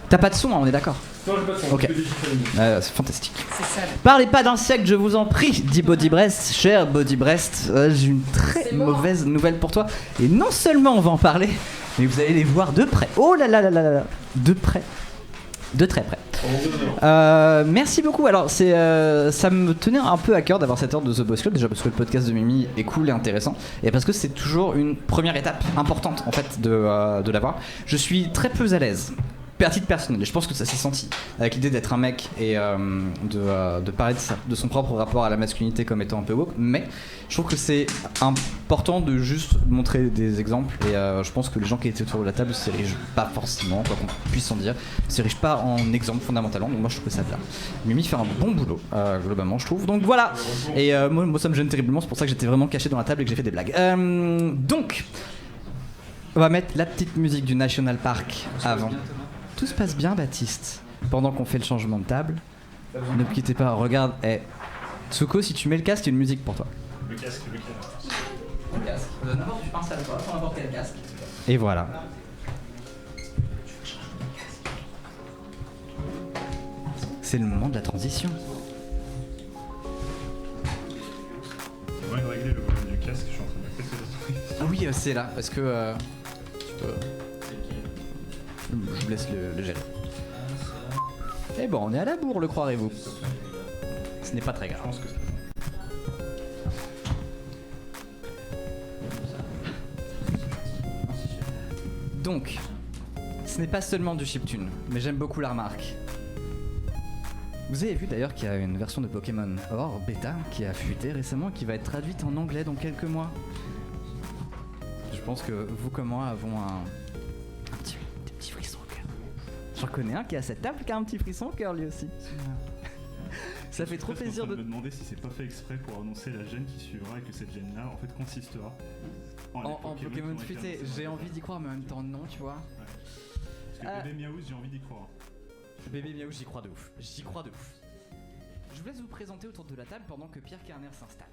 T'as pas de son, hein, on est d'accord? Non, j'ai pas de son. Ok. C'est fantastique. Parlez pas d'insectes, je vous en prie, dit Body Breast. Cher Body Breast, j'ai une très mauvaise nouvelle pour toi. Et non seulement on va en parler, mais vous allez les voir de près. Oh là là là là là. De près. De très près. Merci beaucoup. Alors ça me tenait un peu à cœur d'avoir cette heure de The Boys Club, déjà parce que le podcast de Mimi est cool et intéressant, et parce que c'est toujours une première étape importante en fait de l'avoir. Je suis très peu à l'aise. À titre personnel, je pense que ça s'est senti avec l'idée d'être un mec et de parler de son propre rapport à la masculinité comme étant un peu woke, mais je trouve que c'est important de juste montrer des exemples et je pense que les gens qui étaient autour de la table s'érigent pas forcément, quoi qu'on puisse en dire, s'érigent pas en exemple fondamentalement, donc moi je trouve ça bien. Mimi fait un bon boulot globalement je trouve, donc voilà, et moi ça me gêne terriblement, c'est pour ça que j'étais vraiment caché dans la table et que j'ai fait des blagues. Donc on va mettre la petite musique du National Park avant. Tout se passe bien, Baptiste. Pendant qu'on fait le changement de table, ne quittez pas, regarde, Tsuko, si tu mets le casque, il y a une musique pour toi. Le casque, lequel? Le casque. N'importe, tu penses à quoi, n'importe quel casque. Et voilà. C'est le moment de la transition. Ouais, régler le volume du casque, je suis en train de péter le Ah oui, c'est là, parce que... je vous laisse le gérer. Eh bon, on est à la bourre, le croirez-vous. Ce n'est pas très grave. Je pense que c'est Donc, ce n'est pas seulement du chiptune, mais j'aime beaucoup la remarque. Vous avez vu d'ailleurs qu'il y a une version de Pokémon Or Beta qui a fuité récemment, qui va être traduite en anglais dans quelques mois. Je pense que vous comme moi avons des petits frissons au cœur. J'en connais un qui est à cette table qui a un petit frisson au cœur lui aussi. Ça fait trop plaisir de me demander si c'est pas fait exprès pour annoncer la gêne qui suivra et que cette gêne là en fait consistera en Pokémon futé. J'ai envie d'y croire mais en même temps non, tu vois. Ouais. Parce que bébé Miaouz, j'ai envie d'y croire. Bébé Miaouz, j'y crois de ouf. J'y crois de ouf. Je vous laisse vous présenter autour de la table pendant que Pierre Kerner s'installe.